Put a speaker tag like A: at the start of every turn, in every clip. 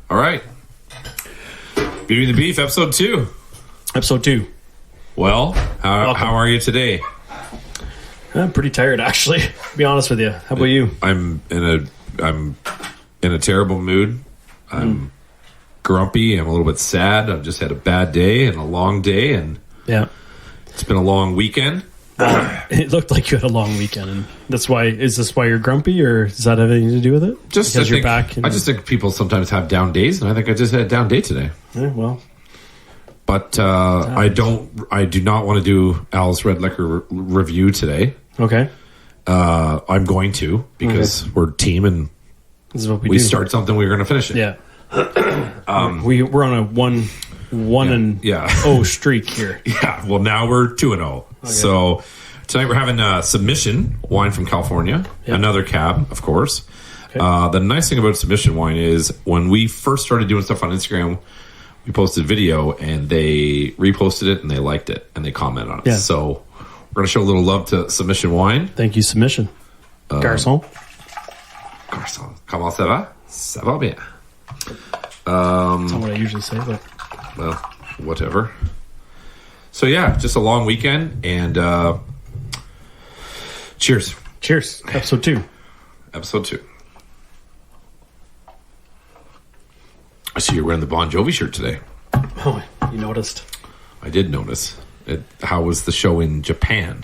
A: All right. Beauty and the Beef, episode 2.
B: Episode 2.
A: Well, how are you today?
B: I'm pretty tired, actually. To be honest with you. How about you?
A: I'm in a terrible mood. I'm grumpy. I'm a little bit sad. I've just had a bad day and a long day, and it's been a long weekend.
B: It looked like you had a long weekend, and that's why. Is this why you're grumpy, or does that have anything to do with it?
A: Just because you're back. I just think people sometimes have down days, and I think I just had a down day today.
B: Yeah, well,
A: but I do not want to do Al's Red Liquor review today.
B: Okay.
A: I'm going to because we're a team, and
B: this is what we do.
A: We start something, we're going to finish it.
B: Yeah. We're on a one and 0 streak here.
A: Yeah. Well, now we're 2-0. Okay. So tonight we're having a submission wine from California. Yep. Another cab, of course. Okay. The nice thing about submission wine is when we first started doing stuff on Instagram, we posted video and they reposted it and they liked it and they commented on it. Yeah. So we're going to show a little love to submission wine.
B: Thank you, submission. Garçon.
A: Comment ça va? Ça va bien.
B: That's not what I usually say, but
A: well, whatever. So yeah, just a long weekend, and cheers.
B: Cheers. Episode 2.
A: Episode 2. I see you're wearing the Bon Jovi shirt today.
B: Oh, you noticed?
A: I did notice. How was the show in Japan?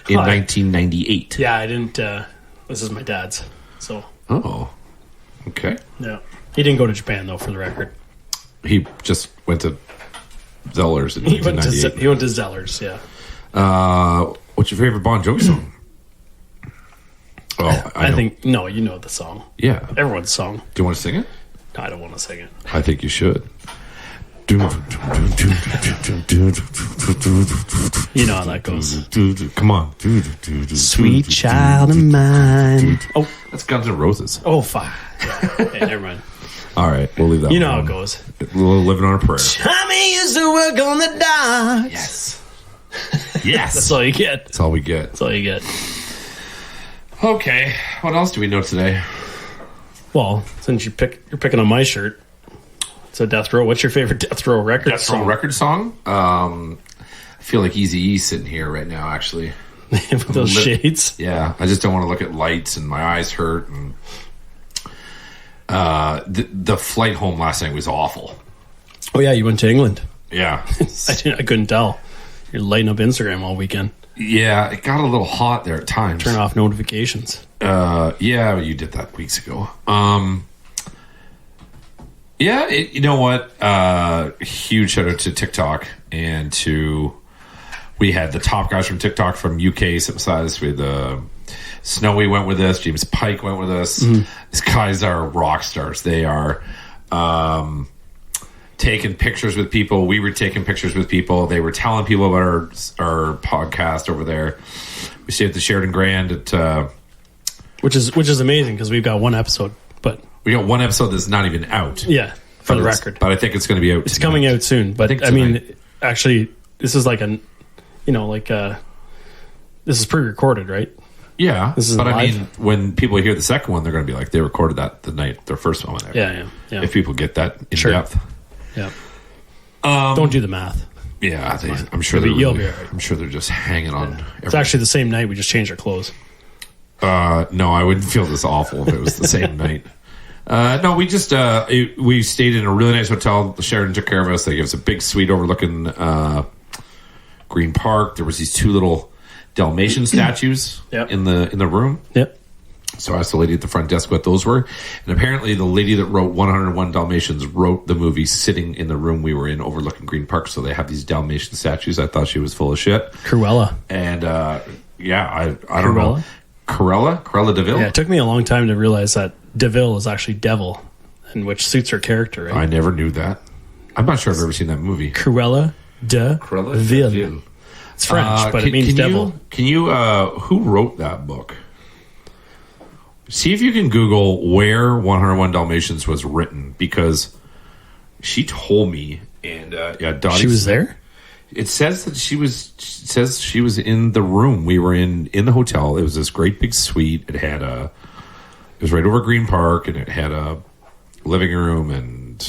A: In 1998.
B: Yeah, I didn't. This is my dad's. So.
A: Oh. Okay.
B: Yeah. He didn't go to Japan, though, for the record.
A: He just went to Zellers in 1998.
B: He went to Zellers, yeah.
A: What's your favorite Bon Jovi song? Oh,
B: I think, no, you know the song.
A: Yeah.
B: Everyone's song.
A: Do you want to sing it?
B: No, I don't want to sing it.
A: I think you should.
B: You know how that goes.
A: Come on.
B: Sweet child of mine.
A: Oh, that's Guns N' Roses.
B: Oh, fuck. Yeah, never mind.
A: All right, we'll leave that.
B: You know how it goes.
A: We're living on a prayer.
B: Tommy used to work on the docks.
A: Yes. Yes.
B: That's all you get.
A: That's all we get.
B: That's all you get.
A: Okay. What else do we know today?
B: Well, since you're picking on my shirt, it's a Death Row. What's your favorite Death Row record song?
A: Death Row record song? I feel like Eazy-E's sitting here right now, actually.
B: With those shades?
A: Yeah. I just don't want to look at lights and my eyes hurt. And the flight home last night was awful.
B: Oh, yeah. You went to England.
A: Yeah.
B: I couldn't tell. You're lighting up Instagram all weekend.
A: Yeah. It got a little hot there at times.
B: Turn off notifications.
A: Yeah, you did that weeks ago. Yeah, you know what? Huge shout out to TikTok and we had the top guys from TikTok from UK sit beside us. We had Snowy went with us. James Pike went with us. Mm-hmm. These guys are rock stars. They are taking pictures with people. We were taking pictures with people. They were telling people about our podcast over there. We stayed at the Sheridan Grand at
B: which is amazing because we've got one episode, but
A: we got one episode that's not even out.
B: Yeah, for the record.
A: But I think it's going to be out.
B: It's coming out soon. But I mean, actually, this is like this is pre-recorded, right?
A: Yeah,
B: this is
A: but
B: live.
A: I mean, when people hear the second one, they're going to be like, they recorded that the night their first one went out.
B: Yeah.
A: If people get that in depth.
B: Yeah. Don't do the math.
A: Yeah, I'm sure they're.
B: You'll be all right.
A: I'm sure they're just hanging on.
B: It's actually the same night. We just changed our clothes.
A: No, I wouldn't feel this awful if it was the same night. No, we just we stayed in a really nice hotel. The Sheridan took care of us. They gave us a big suite overlooking Green Park. There was these 2 little Dalmatian statues in the room.
B: Yep.
A: So I asked the lady at the front desk what those were, and apparently the lady that wrote 101 Dalmatians wrote the movie sitting in the room we were in overlooking Green Park. So they have these Dalmatian statues. I thought she was full of shit.
B: Cruella.
A: And I don't know. Cruella DeVille?
B: Yeah, it took me a long time to realize that DeVille is actually devil, and which suits her character, right?
A: I never knew that. I'm not sure I've ever seen that movie.
B: Cruella DeVille. It's French, but it means devil.
A: Can you, who wrote that book? See if you can Google where 101 Dalmatians was written, because she told me, and Dottie,
B: she was there?
A: It says that she was in the room we were in the hotel. It was this great big suite. It had It was right over Green Park, and it had a living room and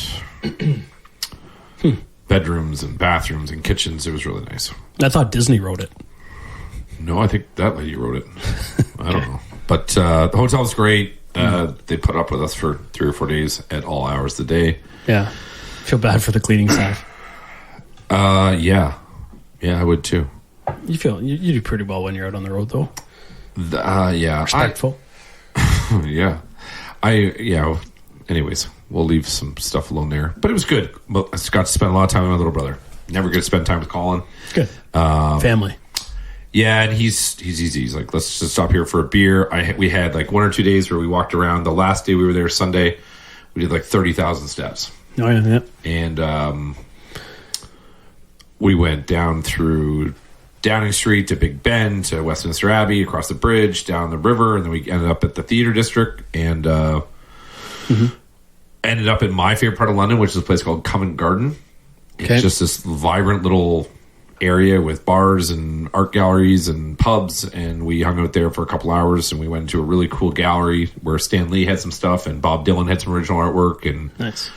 A: bedrooms and bathrooms and kitchens. It was really nice.
B: I thought Disney wrote it.
A: No, I think that lady wrote it. I don't know. But the hotel was great. They put up with us for 3 or 4 days at all hours of the day.
B: Yeah. Feel bad for the cleaning staff.
A: Yeah, I would too.
B: You do pretty well when you're out on the road, though.
A: Yeah.
B: Respectful.
A: Yeah. Anyways, we'll leave some stuff alone there. But it was good. I got to spend a lot of time with my little brother. Never get to spend time with Colin.
B: Good. Family.
A: Yeah, and he's easy. He's like, let's just stop here for a beer. We had like 1 or 2 days where we walked around. The last day we were there, Sunday, we did like 30,000 steps.
B: Oh, yeah.
A: And we went down through Downing Street to Big Ben to Westminster Abbey, across the bridge, down the river, and then we ended up at the Theatre District and ended up in my favorite part of London, which is a place called Covent Garden. Okay. It's just this vibrant little area with bars and art galleries and pubs, and we hung out there for a couple hours, and we went into a really cool gallery where Stan Lee had some stuff and Bob Dylan had some original artwork, and
B: nice.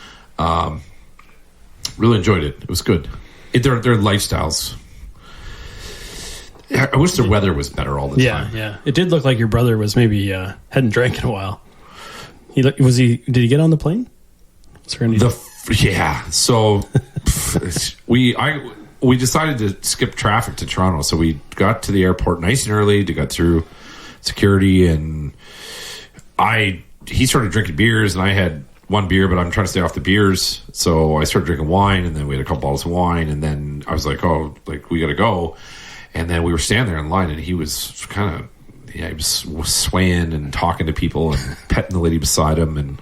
A: Really enjoyed it. It was good. Their lifestyles. I wish the weather was better all the time.
B: Yeah. It did look like your brother was maybe hadn't drank in a while. Did he get on the plane? Was there any?
A: So we decided to skip traffic to Toronto, so we got to the airport nice and early to get through security, and he started drinking beers, and I had 1 beer, but I'm trying to stay off the beers, so I started drinking wine, and then we had a couple bottles of wine, and then I was like, we gotta go. And then we were standing there in line, and he was he was swaying and talking to people and petting the lady beside him. And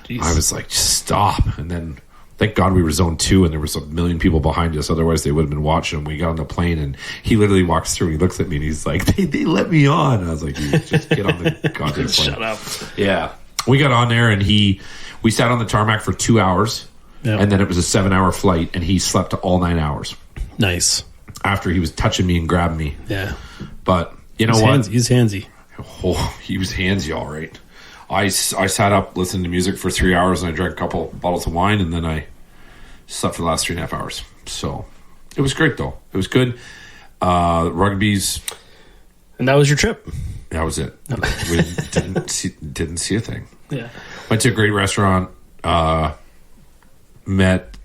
A: jeez. I was like, just stop. And then thank God we were zone 2 and there was 1 million people behind us. Otherwise they would have been watching him. We got on the plane and he literally walks through and he looks at me and he's like, they let me on. And I was like, you just get on the goddamn plane.
B: Shut up.
A: Yeah. We got on there and we sat on the tarmac for 2 hours. Yep. And then it was a 7-hour flight and he slept all 9 hours.
B: Nice.
A: After he was touching me and grabbing me.
B: Yeah.
A: But you know what?
B: He's handsy.
A: Oh, he was handsy, all right. I sat up listening to music for 3 hours and I drank a couple bottles of wine and then I slept for the last 3.5 hours. So it was great, though. It was good. Rugby's.
B: And that was your trip?
A: That was it. We didn't see a thing.
B: Yeah.
A: Went to a great restaurant.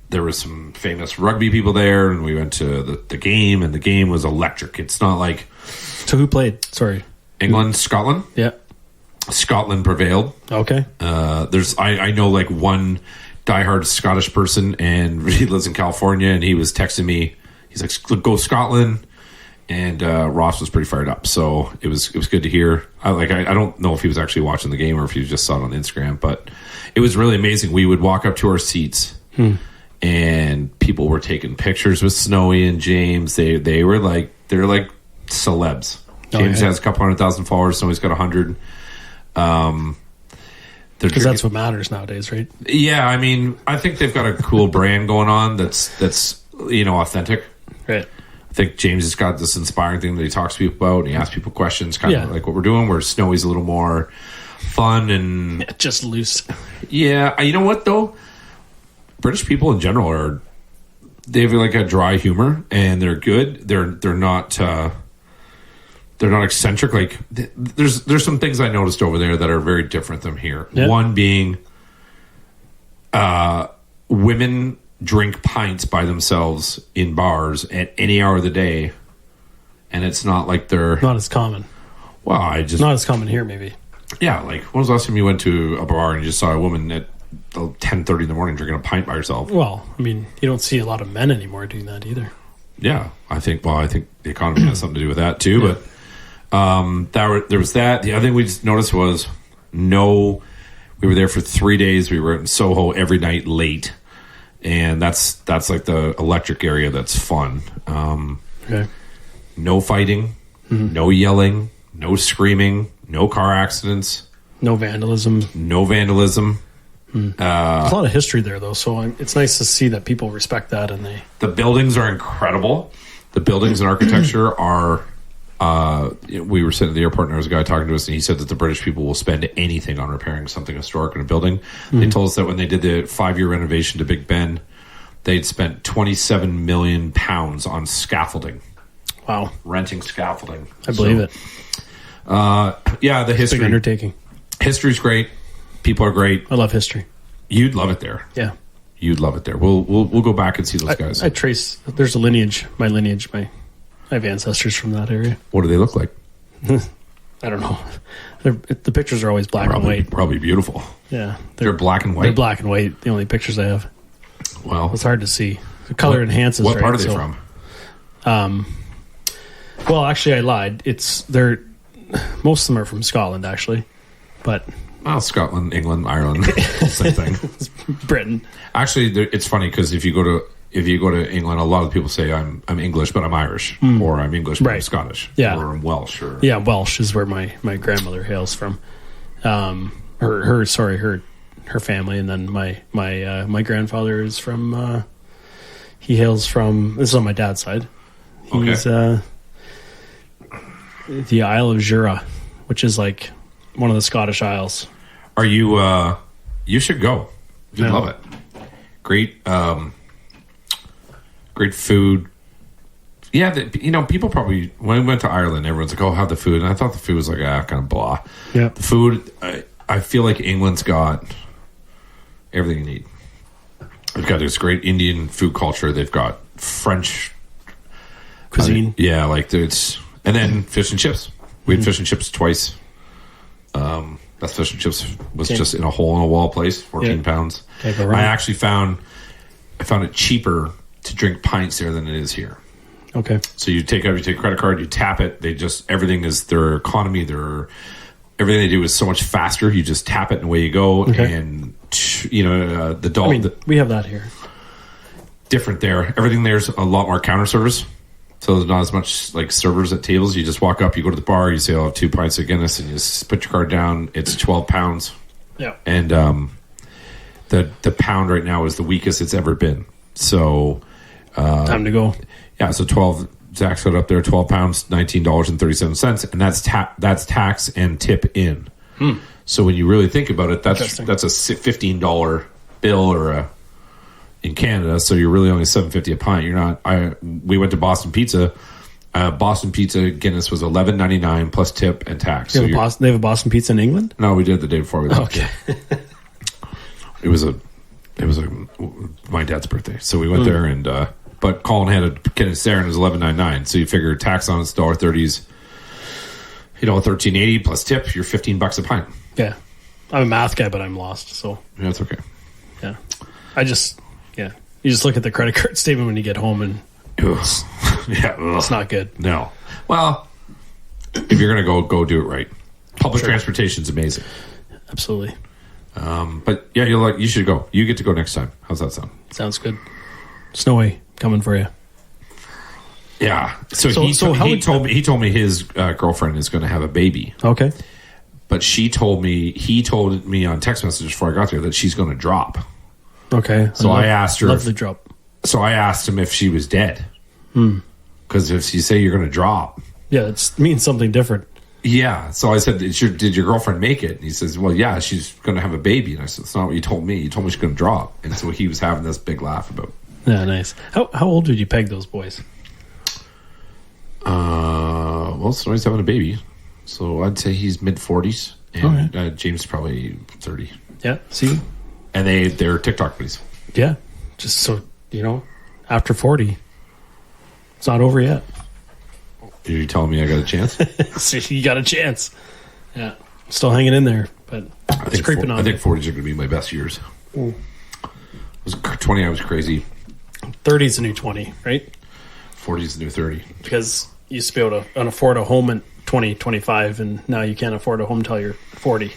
A: There was some famous rugby people there, and we went to the game, and the game was electric. It's not like...
B: So who played? Sorry.
A: England, Scotland.
B: Yeah.
A: Scotland prevailed.
B: Okay.
A: I know like one diehard Scottish person, and he lives in California, and he was texting me. He's like, "Go Scotland," and Ross was pretty fired up. So it was good to hear. I don't know if he was actually watching the game or if he just saw it on Instagram, but it was really amazing. We would walk up to our seats. And people were taking pictures with Snowy and James. They're like celebs. James has a couple 100,000 followers. Snowy's got 100.
B: Because that's what matters nowadays, right?
A: Yeah, I mean, I think they've got a cool brand going on that's authentic.
B: Right.
A: I think James has got this inspiring thing that he talks to people about and he asks people questions, kind of like what we're doing. Where Snowy's a little more fun and
B: just loose.
A: Yeah, you know what though? British people in general they have like a dry humor and they're good. They're not eccentric. Like there's some things I noticed over there that are very different than here. Yep. One being women drink pints by themselves in bars at any hour of the day, and it's not like they're
B: not as common.
A: Well,
B: not as common here, maybe.
A: Yeah, like when was the last time you went to a bar and you just saw a woman at 10:30 in the morning drinking a pint by herself?
B: Well, I mean, you don't see a lot of men anymore doing that either.
A: Yeah, I think the economy has something to do with that too. Yeah. But there was that. The other thing we just noticed was we were there for 3 days. We were in Soho every night late, and that's like the electric area that's fun.
B: Okay.
A: No fighting, no yelling, no screaming, no car accidents,
B: no vandalism.
A: There's
B: a lot of history there, though, so it's nice to see that people respect that. And
A: the buildings are incredible. The buildings and architecture are we were sitting at the airport and there was a guy talking to us and he said that the British people will spend anything on repairing something historic in a building. They told us that when they did the 5-year renovation to Big Ben, they'd spent £27 million on scaffolding.
B: Wow.
A: Renting scaffolding.
B: I believe it.
A: The history.
B: Big undertaking.
A: History's great. People are great.
B: I love history.
A: You'd love it there.
B: Yeah.
A: You'd love it there. We'll go back and see those guys.
B: I trace. There's a lineage. My lineage. I have ancestors from that area.
A: What do they look like?
B: I don't know. The pictures are always black and white.
A: Probably beautiful.
B: Yeah,
A: they're black and white.
B: They're black and white. The only pictures I have.
A: Well,
B: it's hard to see. The color enhances.
A: What part are they from?
B: Well, actually, I lied. Most of them are from Scotland, actually, but.
A: Well, Scotland, England, Ireland, same thing.
B: Britain.
A: Actually, it's funny because if you go to England, a lot of people say I'm English, but I'm Irish, or I'm English, but I'm Scottish, or I'm Welsh, or
B: Welsh is where my grandmother hails from. Her family, and then my grandfather is from. He hails from. This is on my dad's side. He's the Isle of Jura, which is like one of the Scottish Isles.
A: Are you? You should go. You'd love it. Great, great food. Yeah, people probably when we went to Ireland, everyone's like, "Oh, have the food," and I thought the food was like kind of blah.
B: Yeah,
A: the food. I feel like England's got everything you need. They've got this great Indian food culture. They've got French
B: cuisine.
A: It's and then fish and chips. We had fish and chips twice. That fish and chips was just in a hole in a wall place, 14 pounds. I actually found it cheaper to drink pints there than it is here.
B: Okay.
A: So you take a credit card, you tap it. Everything is their economy. Everything they do is so much faster. You just tap it and away you go. Okay. And the dog.
B: We have that here.
A: Different there. Everything there's a lot more counter service. So there's not as much like servers at tables. You just walk up, you go to the bar, you say, "I'll have 2 pints of Guinness," and you just put your card down. It's £12.
B: Yeah.
A: And the pound right now is the weakest it's ever been. So
B: time to go.
A: Yeah, so 12. Zach's got up there, £12, $19.37, and that's tax and tip in. So when you really think about it, that's a $15 bill or in Canada, so you're really only $7.50 a pint. You're not. We went to Boston Pizza. Boston Pizza Guinness was $11.99 plus tip and tax.
B: They have a Boston Pizza in England?
A: No, we did the day before we left.
B: Okay.
A: It was my dad's birthday, so we went there and. But Colin had a Guinness there and it was $11.99. So you figure tax on it's $1.30s. $13.80 plus tip. You're $15 a pint.
B: Yeah, I'm a math guy, but I'm lost. So
A: yeah, that's okay.
B: Yeah, you just look at the credit card statement when you get home and it's not good.
A: No. Well, if you're gonna go do it right. Public transportation's amazing.
B: Absolutely.
A: But yeah, you should go. You get to go next time. How's that sound?
B: Sounds good. Snowy coming for you.
A: Yeah. So he told me his girlfriend is going to have a baby.
B: Okay.
A: But he told me on text message before I got there that she's going to drop.
B: Okay.
A: So I asked her.
B: Lovely drop.
A: So I asked him if she was dead. Because if you say you're going to drop.
B: Yeah, it means something different.
A: Yeah. So I said, did your girlfriend make it? And he says, well, yeah, she's going to have a baby. And I said, that's not what you told me. You told me she's going to drop. And so he was having this big laugh about it.
B: Yeah, nice. How old did you peg those boys?
A: Well, Snowy's having a baby, so I'd say he's mid-40s, and James probably 30.
B: Yeah, see?
A: And they're TikTok buddies.
B: Yeah, just so, after 40, it's not over yet.
A: Are you telling me I got a chance?
B: So you got a chance. Yeah, still hanging in there, but it's creeping on.
A: I think 40s are going to be my best years.
B: Ooh.
A: I was 20, I was crazy.
B: 30 is the new 20, right?
A: 40 is the new 30.
B: Because you used to be able to afford a home at 20, 25, and now you can't afford a home until you're 40.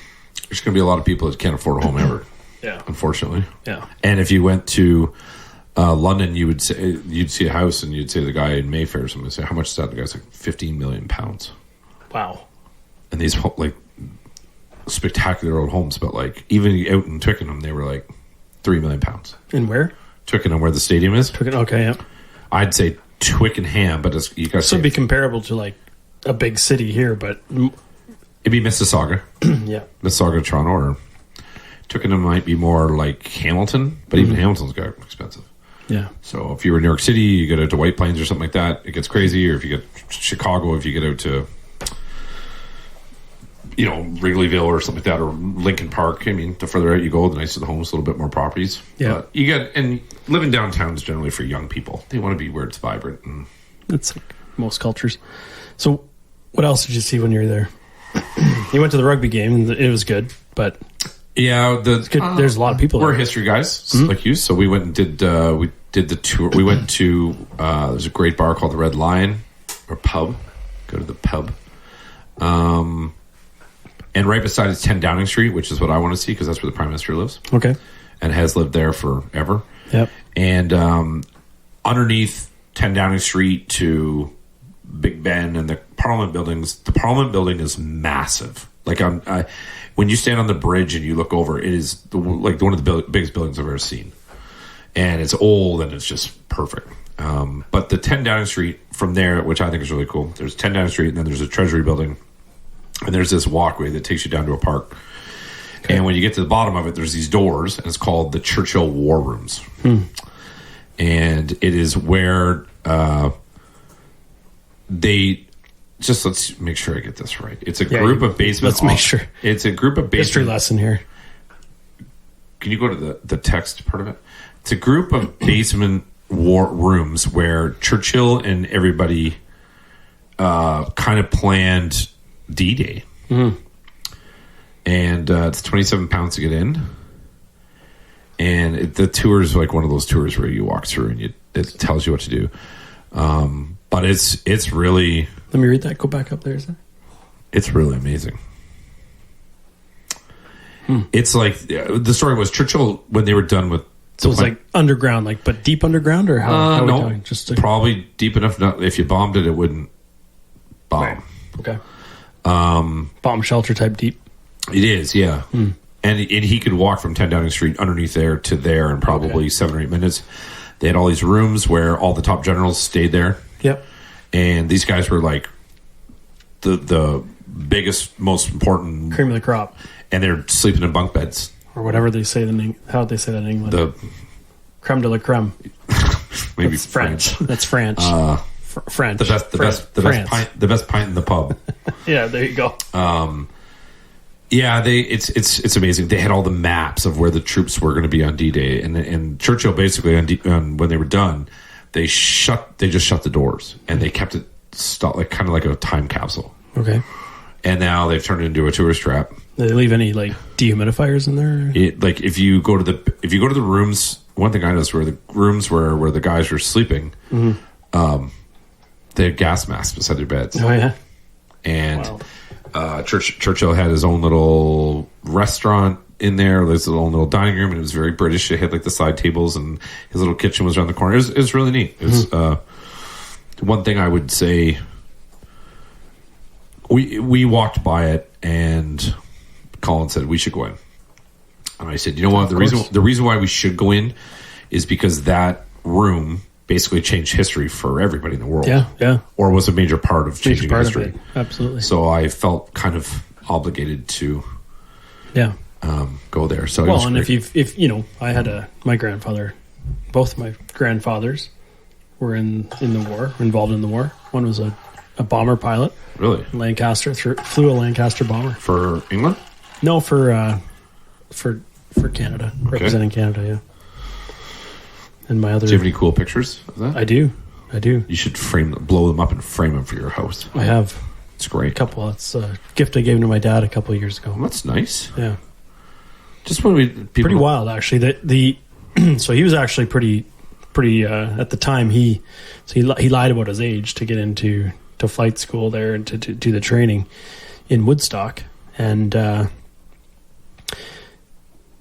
A: There's going to be a lot of people that can't afford a home ever.
B: Yeah.
A: Unfortunately.
B: Yeah.
A: And if you went to London, you'd see a house and you'd say the guy in Mayfair or something would say, how much is that? The guy's like £15 million.
B: Wow.
A: And these spectacular old homes, but even out in Twickenham, they were like £3 million.
B: And where?
A: Twickenham, where the stadium is.
B: Okay, yeah.
A: I'd say Twickenham, but you guys.
B: So it'd be comparable to a big city here, but
A: it'd be Mississauga.
B: Yeah,
A: Mississauga, Toronto, or Twickenham might be more like Hamilton, but even Hamilton's got expensive.
B: Yeah.
A: So if you're in New York City, you get out to White Plains or something like that, it gets crazy. Or if you get Chicago, if you get out to Wrigleyville or something like that, or Lincoln Park. I mean, the further out you go, the nicer the homes, a little bit more properties.
B: Yeah.
A: But you get, and living downtown is generally for young people. They want to be where it's vibrant. And
B: that's like most cultures. So what else did you see when you were there? You went to the rugby game and it was good, but
A: yeah,
B: there's a lot of people.
A: We're
B: there.
A: history guys like you, so we went and did the tour. We went to there's a great bar called the Red Lion or pub. Go to the pub. And right beside it's 10 Downing Street, which is what I want to see because that's where the Prime Minister lives.
B: Okay.
A: And has lived there forever.
B: Yep.
A: And underneath 10 Downing Street to Big Ben and the Parliament buildings, the Parliament building is massive. Like when you stand on the bridge and you look over, it is like one of the biggest buildings I've ever seen. And it's old and it's just perfect. But the 10 Downing Street from there, which I think is really cool, there's 10 Downing Street and then there's a Treasury building. And there's this walkway that takes you down to a park. Okay. And when you get to the bottom of it, there's these doors, and it's called the Churchill War Rooms. And it is where they... Just let's make sure I get this right. It's a group of basement...
B: Let's make sure.
A: It's a group of basement...
B: History lesson here.
A: Can you go to the text part of it? It's a group of basement war rooms where Churchill and everybody kind of planned... D-Day. And it's £27 to get in. And the tour is like one of those tours where you walk through and it tells you what to do. But it's really...
B: Let me read that. Go back up there. Is that?
A: It's really amazing. It's like... the story was Churchill, when they were done with...
B: So it's like underground, but deep underground? Or how
A: no, probably deep enough. Not, if you bombed it, it wouldn't bomb.
B: Right. Okay. Bomb shelter type deep.
A: It is, yeah. And he could walk from 10 Downing Street underneath there to there in probably 7 or 8 minutes. They had all these rooms where all the top generals stayed there.
B: Yep.
A: And these guys were like the biggest, most important
B: cream of the crop.
A: And they're sleeping in bunk beds
B: or whatever they say. How would they say that in England?
A: The
B: creme de la creme.
A: Maybe
B: that's French. That's French. French.
A: The best pint in the pub.
B: Yeah, there you go.
A: Yeah, it's amazing. They had all the maps of where the troops were going to be on D-Day, and Churchill basically when they were done, they just shut the doors and they kept it kind of like a time capsule.
B: Okay.
A: And now they've turned it into a tourist trap.
B: Did they leave any dehumidifiers in there?
A: If you go to the rooms, one thing I noticed were the rooms where the guys were sleeping. They had gas masks beside their beds.
B: Oh yeah.
A: And Churchill had his own little restaurant in there. There's a little dining room, and it was very British. It had the side tables, and his little kitchen was around the corner. It was really neat. It was one thing I would say. We walked by it, and Colin said we should go in. And I said, you know what? The reason why we should go in is because that room basically changed history for everybody in the world.
B: Yeah.
A: Or was a major part of changing history.
B: Absolutely.
A: So I felt kind of obligated to go there. So
B: and if I had my grandfather, both my grandfathers were involved in the war. One was a bomber pilot.
A: Really?
B: Lancaster, flew a Lancaster bomber.
A: For England?
B: No, for Canada. Okay. Representing Canada, yeah. And my other...
A: Do you have any cool pictures of that?
B: I do. You
A: should blow them up and frame them for your house.
B: I have.
A: It's great.
B: A couple. It's a gift I gave to my dad a couple of years ago.
A: Well, that's nice.
B: Yeah.
A: Just when
B: pretty wild, actually. So he was actually pretty at the time. He lied about his age to get into flight school there and to do the training in Woodstock, and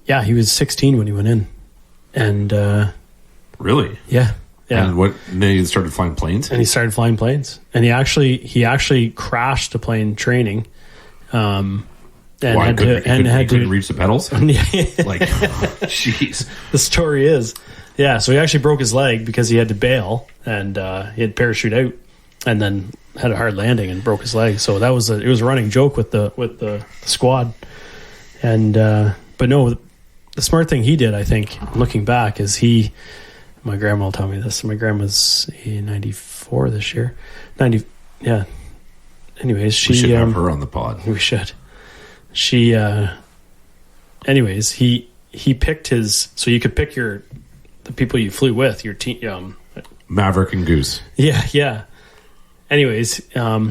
B: he was 16 when he went in, and.
A: Really?
B: Yeah.
A: And then he started flying planes?
B: And he started flying planes. And he actually crashed a plane training. And
A: Why? Couldn't reach the pedals? Like, jeez.
B: The story is, so he actually broke his leg because he had to bail, and he had parachute out. And then had a hard landing and broke his leg. So it was a running joke with the squad. And but no, the smart thing he did, I think, looking back, is my grandma will tell me this. My grandma's 94 this year. 90, yeah. Anyways,
A: we should have her on the pod.
B: We should. She, anyways, he picked his, so you could pick the people you flew with, your team.
A: Maverick and Goose.
B: Yeah. Anyways,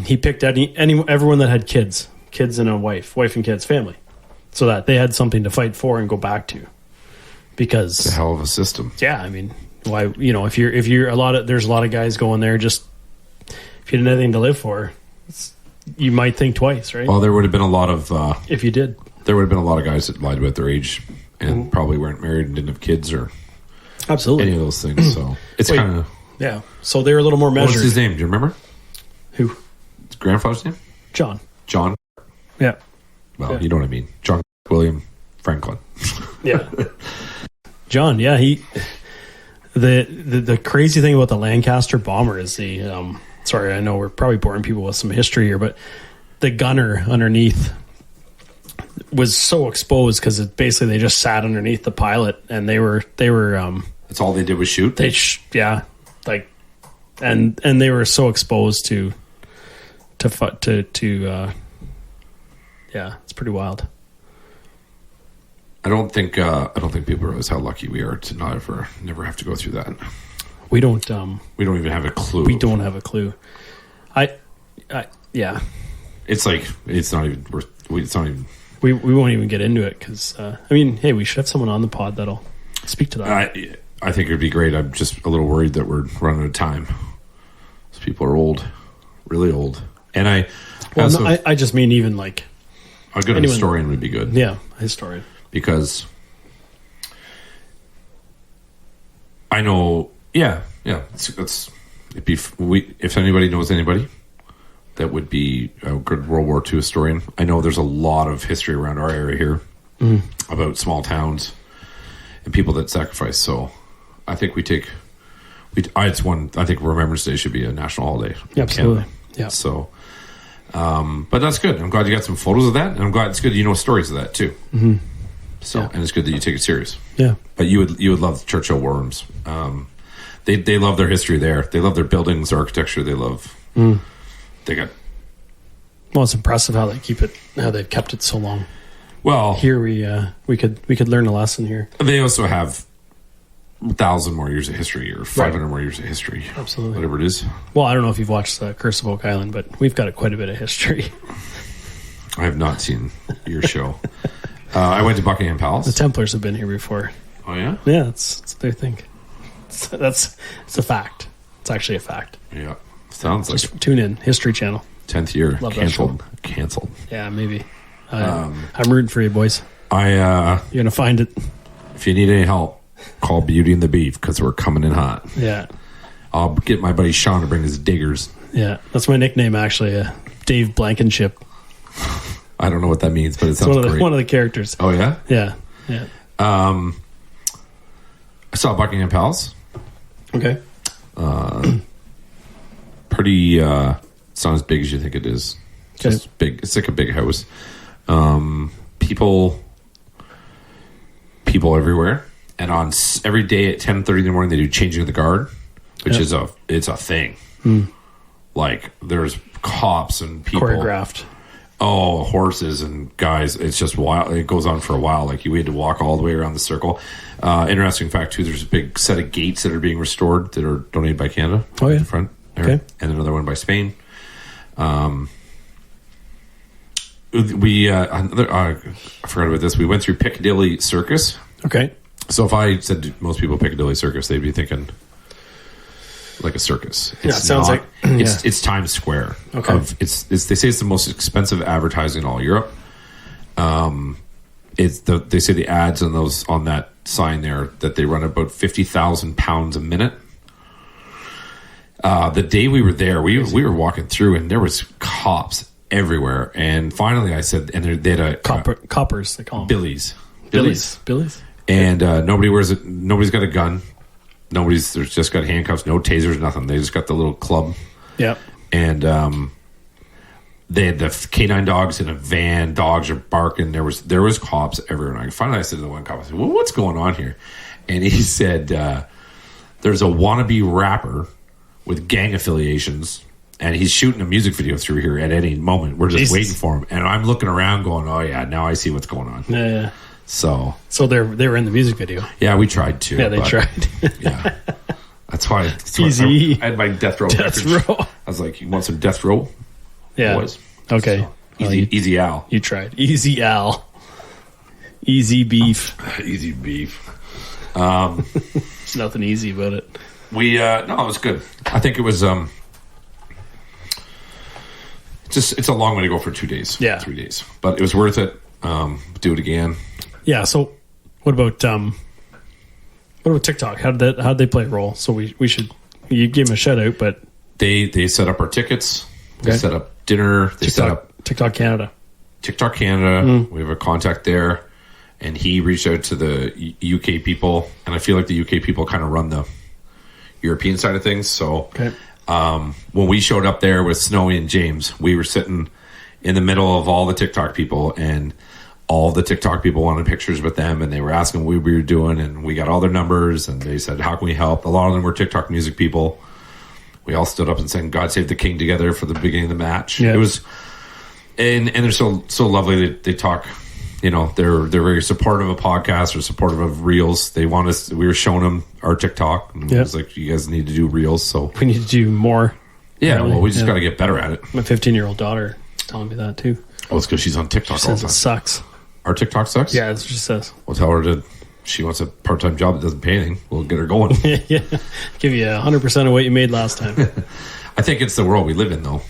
B: he picked everyone that had kids and a wife and kids, family, so that they had something to fight for and go back to. Because
A: it's a hell of a system.
B: Yeah, I mean, why? If you're there's a lot of guys going there just if you didn't have anything to live for, you might think twice, right?
A: Well, there would have been a lot of
B: if you did.
A: There would have been a lot of guys that lied about their age and probably weren't married and didn't have kids or
B: absolutely
A: any of those things. So it's kind of
B: So they were a little more measured.
A: What's his name? Do you remember?
B: Who?
A: His grandfather's name?
B: John.
A: Yeah. Well, you know what I mean. John William Franklin.
B: Yeah. John. Yeah. The crazy thing about the Lancaster bomber is sorry, I know we're probably boring people with some history here, but the gunner underneath was so exposed because basically they just sat underneath the pilot and they were
A: that's all they did was shoot.
B: And they were so exposed to it's pretty wild.
A: I don't think people realize how lucky we are to never have to go through that.
B: We don't
A: even have a clue.
B: We don't have a clue. Yeah.
A: It's like it's not even worth. It's not even.
B: We won't even get into it because hey, we should have someone on the pod that'll speak to that.
A: I think it'd be great. I'm just a little worried that we're running out of time. These people are old, really old, and
B: I just mean even like
A: a good historian would be good.
B: Yeah, a historian,
A: because I know. Yeah. If anybody knows anybody that would be a good World War II historian. I know there's a lot of history around our area here about small towns and people that sacrifice. So I think I think Remembrance Day should be a national holiday.
B: Yeah, absolutely. Yeah.
A: So, but that's good. I'm glad you got some photos of that, and I'm glad it's good that stories of that too.
B: Mm-hmm.
A: So, and it's good that you take it serious.
B: Yeah.
A: But you would love Churchill War Rooms. They love their history there. They love their buildings, architecture. They love. They got.
B: Well, it's impressive how they've kept it so long.
A: Well,
B: here we could learn a lesson here.
A: They also have 1,000 more years of history or 500 more years of history.
B: Absolutely,
A: whatever it is.
B: Well, I don't know if you've watched Curse of Oak Island, but we've got quite a bit of history.
A: I have not seen your show. I went to Buckingham Palace.
B: The Templars have been here before.
A: Oh yeah,
B: yeah. That's what they think. It's a fact. It's actually a fact.
A: Yeah, sounds like.
B: Just tune in, History Channel.
A: 10th year. Love canceled.
B: Yeah, maybe. I'm rooting for you, boys.
A: You're
B: gonna find it.
A: If you need any help, call Beauty and the Beef because we're coming in hot.
B: Yeah.
A: I'll get my buddy Sean to bring his diggers.
B: Yeah, that's my nickname actually. Dave Blankenship.
A: I don't know what that means, but it sounds great.
B: One of the characters.
A: Oh yeah.
B: Yeah.
A: I saw Buckingham Palace.
B: Okay.
A: Pretty. It's not as big as you think it is. It's just big. It's like a big house. People everywhere, and on every day at 10:30 in the morning they do changing of the guard, which is a thing. Like there's cops and people
B: choreographed.
A: Oh, horses and guys. It's just wild. It goes on for a while. Like we had to walk all the way around the circle. Interesting fact too. There's a big set of gates that are being restored that are donated by Canada.
B: Oh yeah,
A: at the front there, and another one by Spain. I forgot about this. We went through Piccadilly Circus.
B: Okay.
A: So if I said to most people Piccadilly Circus, they'd be thinking like a circus.
B: It sounds like
A: it's Times Square.
B: Okay.
A: They say it's the most expensive advertising in all Europe. They say the ads on that sign there that they run about £50,000 a minute. The day we were there, we were walking through and there was cops everywhere. And finally, I said, and they had a
B: coppers. They call them
A: Billies. And nobody wears it. Nobody's got a gun. There's just got handcuffs, no tasers, nothing. They just got the little club.
B: Yeah.
A: and they had the canine dogs in a van. Dogs are barking. There was cops everywhere. And finally, I said to the one cop, I said, "Well, what's going on here?" And he said, "There's a wannabe rapper with gang affiliations, and he's shooting a music video through here at any moment. We're just waiting for him." And I'm looking around, going, "Oh yeah, now I see what's going on."
B: Yeah.
A: So
B: they were in the music video.
A: Yeah, we tried to.
B: Yeah, they tried.
A: Yeah. That's why
B: Easy.
A: I had my Death Row.
B: Death Row.
A: I was like, "You want some Death Row?"
B: Yeah.
A: Boys?
B: Okay.
A: So, Easy Al.
B: You tried. Easy Al. Easy beef.
A: Easy beef.
B: There's nothing easy about it.
A: No, it was good. I think it was it's a long way to go for 2 days.
B: Yeah.
A: 3 days. But it was worth it. Do it again.
B: Yeah, so what about TikTok? How did they play a role? So we should, you gave them a shout out, but
A: they set up our tickets. They set up dinner. They set up
B: TikTok Canada.
A: TikTok Canada. We have a contact there, and he reached out to the UK people, and I feel like the UK people kind of run the European side of things. So when we showed up there with Snowy and James, we were sitting in the middle of all the TikTok people, and all the TikTok people wanted pictures with them, and they were asking what we were doing, and we got all their numbers, and they said, "How can we help?" A lot of them were TikTok music people. We all stood up and sang "God Save the King" together for the beginning of the match.
B: Yeah.
A: It was, and they're so lovely. They talk, they're very supportive of podcasts or supportive of reels. They want us. We were showing them our TikTok, and it was like, "You guys need to do reels." So
B: we need to do more.
A: Yeah, really. Well, we just got to get better at it.
B: My 15-year-old daughter is telling me that too.
A: Oh, it's because she's on TikTok all the time.
B: It sucks.
A: Our TikTok sucks?
B: Yeah, that's what she says.
A: We'll tell her she wants a part-time job that doesn't pay anything. We'll get her going.
B: Yeah. Give you 100% of what you made last time.
A: I think it's the world we live in, though.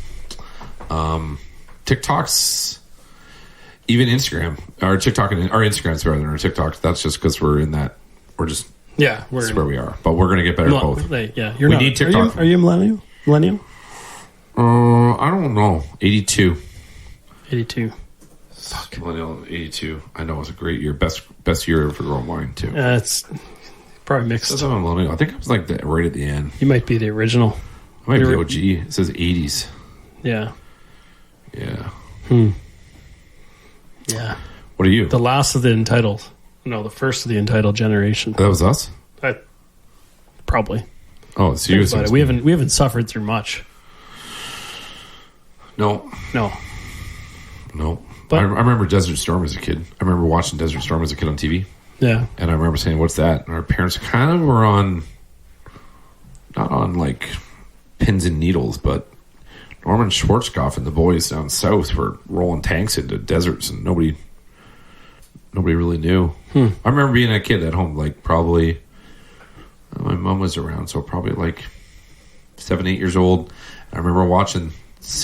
A: TikTok's, even Instagram, our TikTok and our Instagram's better than our TikTok. That's just because we're in that. We're just that's where we are. But we're going to get better at both.
B: Yeah,
A: we need TikTok.
B: Are you a millennial?
A: I don't know. 82.
B: 82.
A: Fuck. Millennial 82. I know it was a great year. Best year for Royal Wine, too.
B: It's probably mixed.
A: That's a millennial. I think it was like right at the end.
B: You might be the original.
A: I might be the OG. It says 80s.
B: Yeah.
A: Yeah.
B: Yeah.
A: What are you?
B: The last of the entitled. No, the first of the entitled generation.
A: That was us?
B: Probably.
A: Oh, so you
B: we haven't suffered through much.
A: No. But I remember Desert Storm as a kid. I remember watching Desert Storm as a kid on TV.
B: Yeah.
A: And I remember saying, "What's that?" And our parents kind of were not on like pins and needles, but Norman Schwarzkopf and the boys down south were rolling tanks into deserts, and nobody really knew. I remember being a kid at home, like probably my mom was around, so probably like 7, 8 years old. I remember watching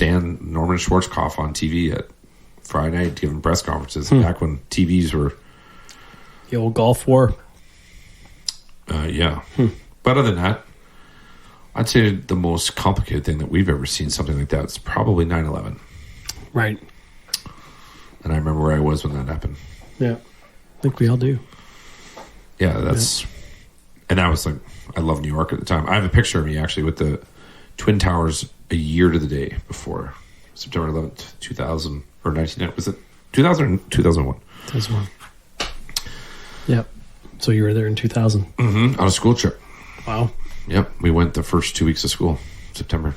A: Norman Schwarzkopf on TV at Friday night giving press conferences back when TVs were
B: the old Gulf War.
A: Yeah. But other than that, I'd say the most complicated thing that we've ever seen something like that is probably 9/11.
B: Right.
A: And I remember where I was when that happened.
B: Yeah. I think we all do.
A: Yeah, and I was like, I love New York at the time. I have a picture of me actually with the Twin Towers a year to the day before September 11th, 2000 or 1990. Was it 2000 or 2001?
B: 2001. Yep. So you were there in 2000.
A: On a school trip.
B: Wow.
A: Yep. We went the first 2 weeks of school, September.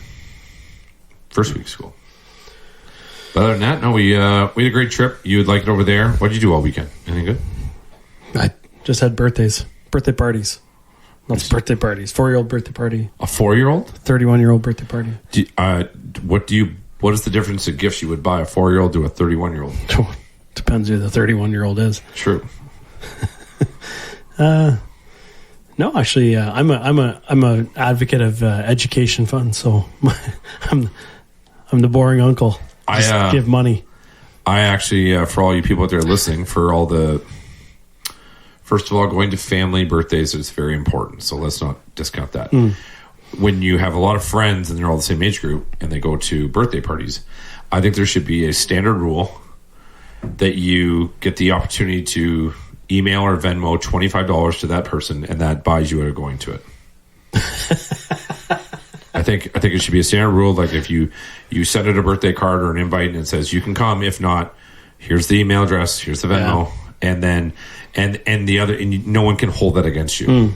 A: First week of school. But other than that, no, we had a great trip. You would like it over there. What did you do all weekend? Anything good?
B: I just had birthday parties. Lots of birthday parties. 4-year-old birthday party.
A: A 4-year-old?
B: 31-year-old birthday party.
A: What is the difference in gifts you would buy a 4-year-old to a 31-year-old?
B: Depends who the 31-year-old is.
A: True.
B: No, actually, I'm a advocate of education funds, so I'm the boring uncle. Just give money.
A: I actually, for all you people out there listening, first of all, going to family birthdays is very important, so let's not discount that. When you have a lot of friends and they're all the same age group and they go to birthday parties, I think there should be a standard rule that you get the opportunity to email or Venmo $25 to that person, and that buys you out of going to it. I think it should be a standard rule. Like if you send it a birthday card or an invite and it says you can come. If not, here's the email address. Here's the Venmo, and then and the other, and no one can hold that against you.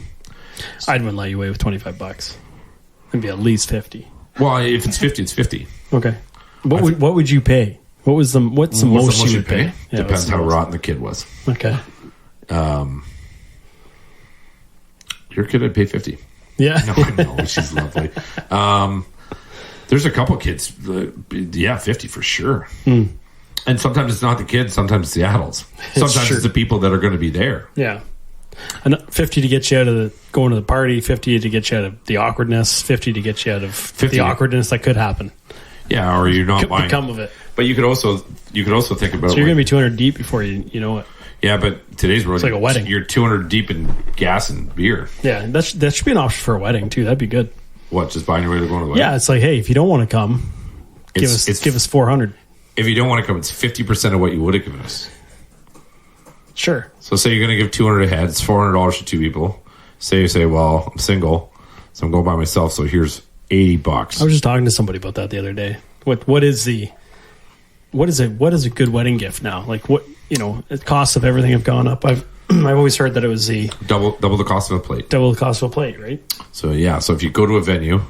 B: I wouldn't let you away with $25. It'd be at least 50.
A: Well, if it's 50, it's 50.
B: Okay. What would you pay? What's the most you would pay? Yeah,
A: depends how rotten the kid was.
B: Okay.
A: Your kid would pay 50.
B: Yeah.
A: No, I know. She's lovely. There's a couple kids. 50 for sure. And sometimes it's not the kids. Sometimes it's the adults. Sometimes it's the people that are going to be there.
B: Yeah. And 50 to get you out of going to the party, 50 to get you out of the awkwardness, 50 to get you out of the awkwardness that could happen.
A: Yeah, or you're not buying.
B: Become of it.
A: But you could also think about.
B: So you're going to be 200 deep before you know it.
A: Yeah, but today's world,
B: it's like a wedding.
A: You're 200 deep in gas and beer.
B: Yeah, that should be an option for a wedding too. That'd be good.
A: What? Just buying your way to go to the wedding?
B: Yeah, it's like, hey, if you don't want to come, give us 400.
A: If you don't want to come, it's 50% of what you would have given us.
B: Sure.
A: So say you're going to give 200 a head. It's $400 to two people. Say, well, I'm single, so I'm going by myself. So here's $80.
B: I was just talking to somebody about that the other day. What is a good wedding gift now? Like the costs of everything have gone up. I've always heard that it was the
A: double the cost of a plate.
B: Double the cost of a plate, right?
A: So yeah. So if you go to a venue,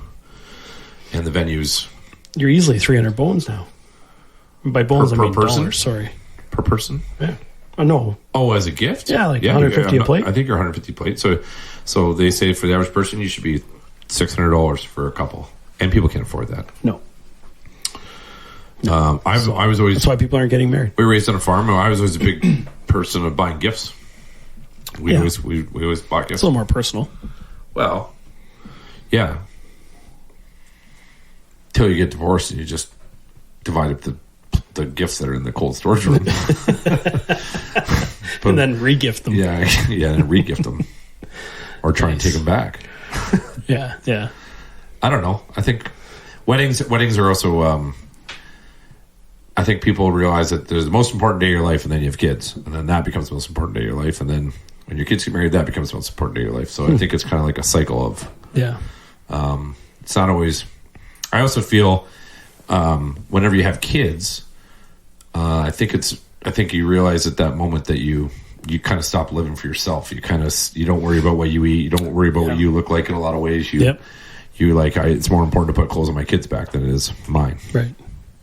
A: and the venue's,
B: you're easily 300 bones now. By bones, I mean
A: person?
B: dollars. Sorry,
A: per person.
B: Yeah. Oh no.
A: Oh, as a gift?
B: Yeah, like 150 a plate.
A: I think you're 150 a plate. So they say for the average person, you should be $600 for a couple, and people can't afford that.
B: No.
A: I was always.
B: That's why people aren't getting married.
A: We were raised on a farm. I was always a big person of buying gifts. We always bought gifts.
B: It's a little more personal.
A: Well, yeah. Till you get divorced and you just divide up the gifts that are in the cold storage room,
B: and then regift them.
A: Yeah, and regift them, or try and take them back.
B: Yeah.
A: I don't know. I think weddings are also. I think people realize that there's the most important day of your life, and then you have kids, and then that becomes the most important day of your life, and then when your kids get married, that becomes the most important day of your life. So I think it's kind of like a cycle of.
B: Yeah.
A: It's not always. I also feel whenever you have kids, I think you realize at that moment that you kind of stop living for yourself. You don't worry about what you eat. You don't worry about what you look like in a lot of ways. It's more important to put clothes on my kids' back than it is mine.
B: Right.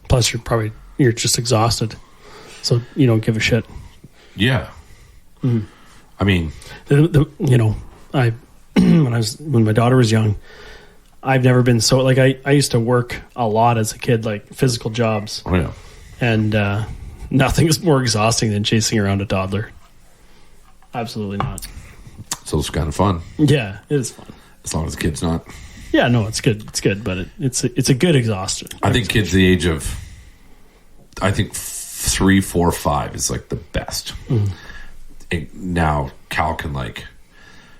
B: Plus, you're just exhausted, so you don't give a shit.
A: Yeah. Mm. I mean,
B: when my daughter was young, I've never been so like I used to work a lot as a kid, like physical jobs.
A: Oh yeah.
B: And nothing is more exhausting than chasing around a toddler. Absolutely not.
A: So it's kind of fun.
B: Yeah, it is fun.
A: As long as the kid's not.
B: Yeah, no, it's good. It's good, but it's a good exhaustion.
A: I think kids the age of, 3, 4, 5 is like the best. Mm-hmm. Now Cal can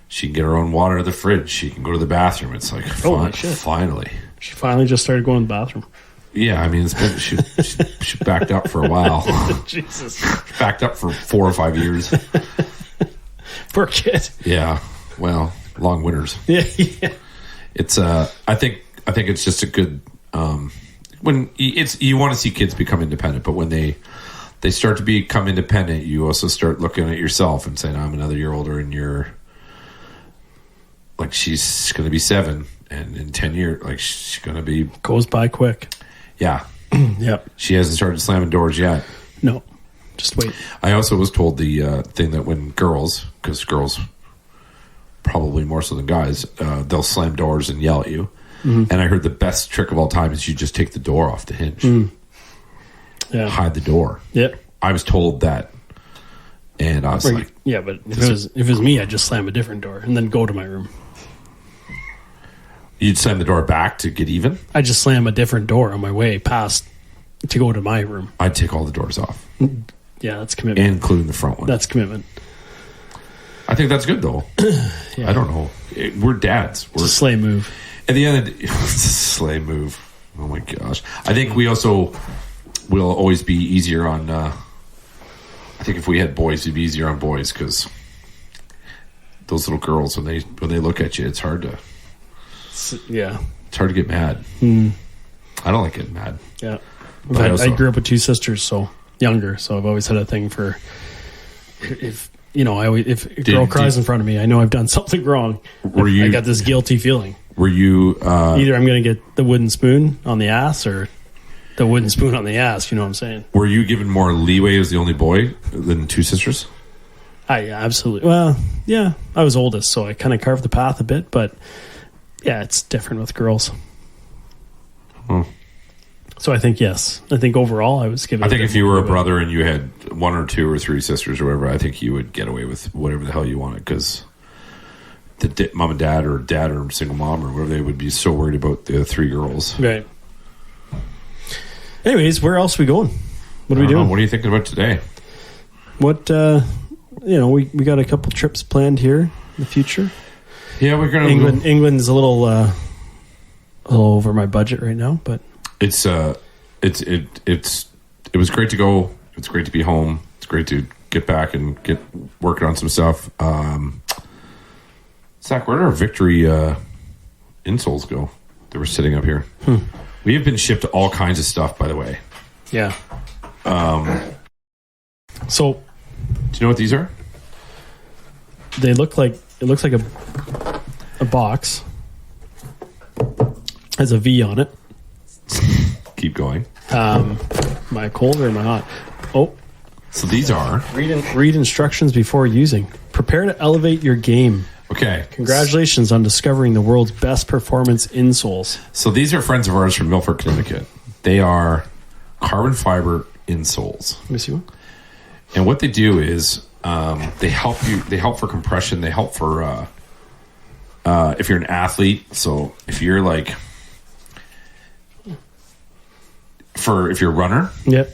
A: she can get her own water to the fridge. She can go to the bathroom. It's like finally.
B: She finally just started going to the bathroom.
A: Yeah, I mean it's been she backed up for a while.
B: Jesus,
A: backed up for 4 or 5 years.
B: Poor kid.
A: Yeah, well, long winters.
B: Yeah.
A: It's I think it's just a good when you want to see kids become independent, but when they start to become independent, you also start looking at yourself and saying, I'm another year older, and you're she's going to be 7, and in 10 years, she's going to be
B: goes by quick.
A: Yeah.
B: Yep.
A: She hasn't started slamming doors yet.
B: No, just wait.
A: I also was told the thing that when because girls probably more so than guys, they'll slam doors and yell at you. Mm-hmm. And I heard the best trick of all time is you just take the door off the hinge. Mm.
B: Yeah.
A: Hide the door.
B: Yep.
A: I was told that. And I was like...
B: Yeah, but if it was me, I'd just slam a different door and then go to my room.
A: You'd slam the door back to get even?
B: I'd just slam a different door on my way past to go to my room.
A: I'd take all the doors off.
B: Yeah, that's commitment.
A: Including the front one.
B: That's commitment.
A: I think that's good, though. Yeah. I don't know. We're dads.
B: It's a sleigh move.
A: At the end of the day, it's a sleigh move. Oh, my gosh. I think we also will always be easier on... I think if we had boys, it'd be easier on boys, because those little girls, when they look at you, it's hard to...
B: Yeah.
A: It's hard to get mad. I don't like getting mad.
B: Yeah. I grew up with 2 sisters, so younger. So I've always had a thing for if a girl cries in front of me, I know I've done something wrong. I got this guilty feeling.
A: Were you
B: either I'm going to get the wooden spoon on the ass or the wooden spoon on the ass? You know what I'm saying?
A: Were you given more leeway as the only boy than 2 sisters?
B: Yeah, absolutely. Well, yeah, I was oldest, so I kind of carved the path a bit, but yeah, it's different with girls.
A: Oh.
B: So I think, yes. I think overall I was given...
A: I think if you were a brother and you had 1 or 2 or 3 sisters or whatever, I think you would get away with whatever the hell you wanted, because the mom and dad or single mom or whatever, they would be so worried about the 3 girls.
B: Right. Anyways, where else are we going? What are we doing?
A: What are you thinking about today?
B: What, we got a couple trips planned here in the future.
A: Yeah, we're going
B: to... England's a little over my budget right now, but...
A: It was great to go. It's great to be home. It's great to get back and get working on some stuff. Zach, where did our victory insoles go? They were sitting up here. We have been shipped all kinds of stuff, by the way.
B: Yeah. So,
A: do you know what these are?
B: They look like a box. Has a V on it.
A: Keep going.
B: Am I cold or am I hot? Oh.
A: So these are...
B: Read instructions before using. Prepare to elevate your game.
A: Okay.
B: Congratulations on discovering the world's best performance insoles.
A: So these are friends of ours from Milford, Connecticut. They are carbon fiber insoles.
B: Let me see one.
A: And what they do is they help you. They help for compression. They help for if you're an athlete. So if you're like... if you're a runner,
B: yep,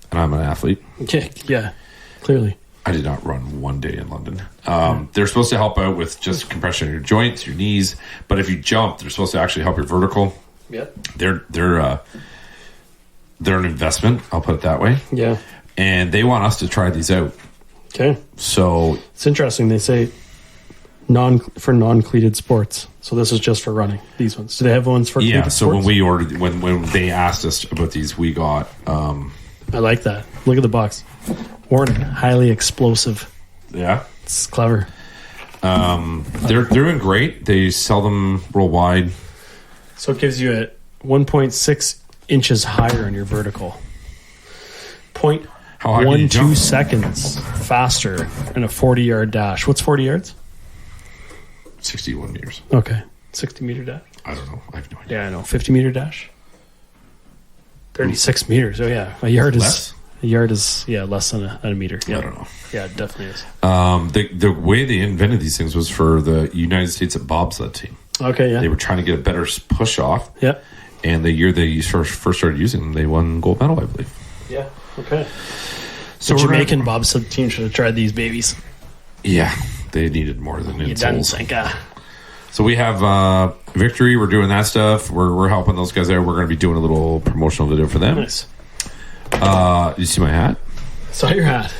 A: and I'm an athlete,
B: yeah, clearly.
A: I did not run one day in London. They're supposed to help out with just compression of your joints, your knees. But if you jump, they're supposed to actually help your vertical.
B: Yep.
A: They're an investment. I'll put it that way.
B: Yeah.
A: And they want us to try these out.
B: Okay.
A: So
B: it's interesting. They say non-cleated sports. So this is just for running. These ones. Do they have ones for?
A: Yeah. So
B: sports?
A: when we ordered, when they asked us about these, we got.
B: I like that. Look at the box. Warning: highly explosive.
A: Yeah,
B: it's clever.
A: They're doing great. They sell them worldwide.
B: So it gives you a 1.6 inches higher in your vertical. 0.12 seconds faster in a 40-yard dash. What's 40 yards?
A: 61 meters.
B: Okay. 60-meter dash?
A: I don't know. I have no idea.
B: Yeah, I know. 50-meter dash? 36 meters. Oh, yeah. A yard is less than a meter. Yeah.
A: I don't know.
B: Yeah, it definitely is.
A: The way they invented these things was for the United States bobsled team.
B: Okay, yeah.
A: They were trying to get a better push off.
B: Yeah.
A: And the year they first started using them, they won gold medal, I believe.
B: Yeah. Okay.
A: So
B: the Jamaican bobsled team should have tried these babies.
A: Yeah. They needed more than insoles. So we have Victory. We're doing that stuff. We're helping those guys out. We're going to be doing a little promotional video for them.
B: Nice.
A: You see my hat?
B: Saw your hat.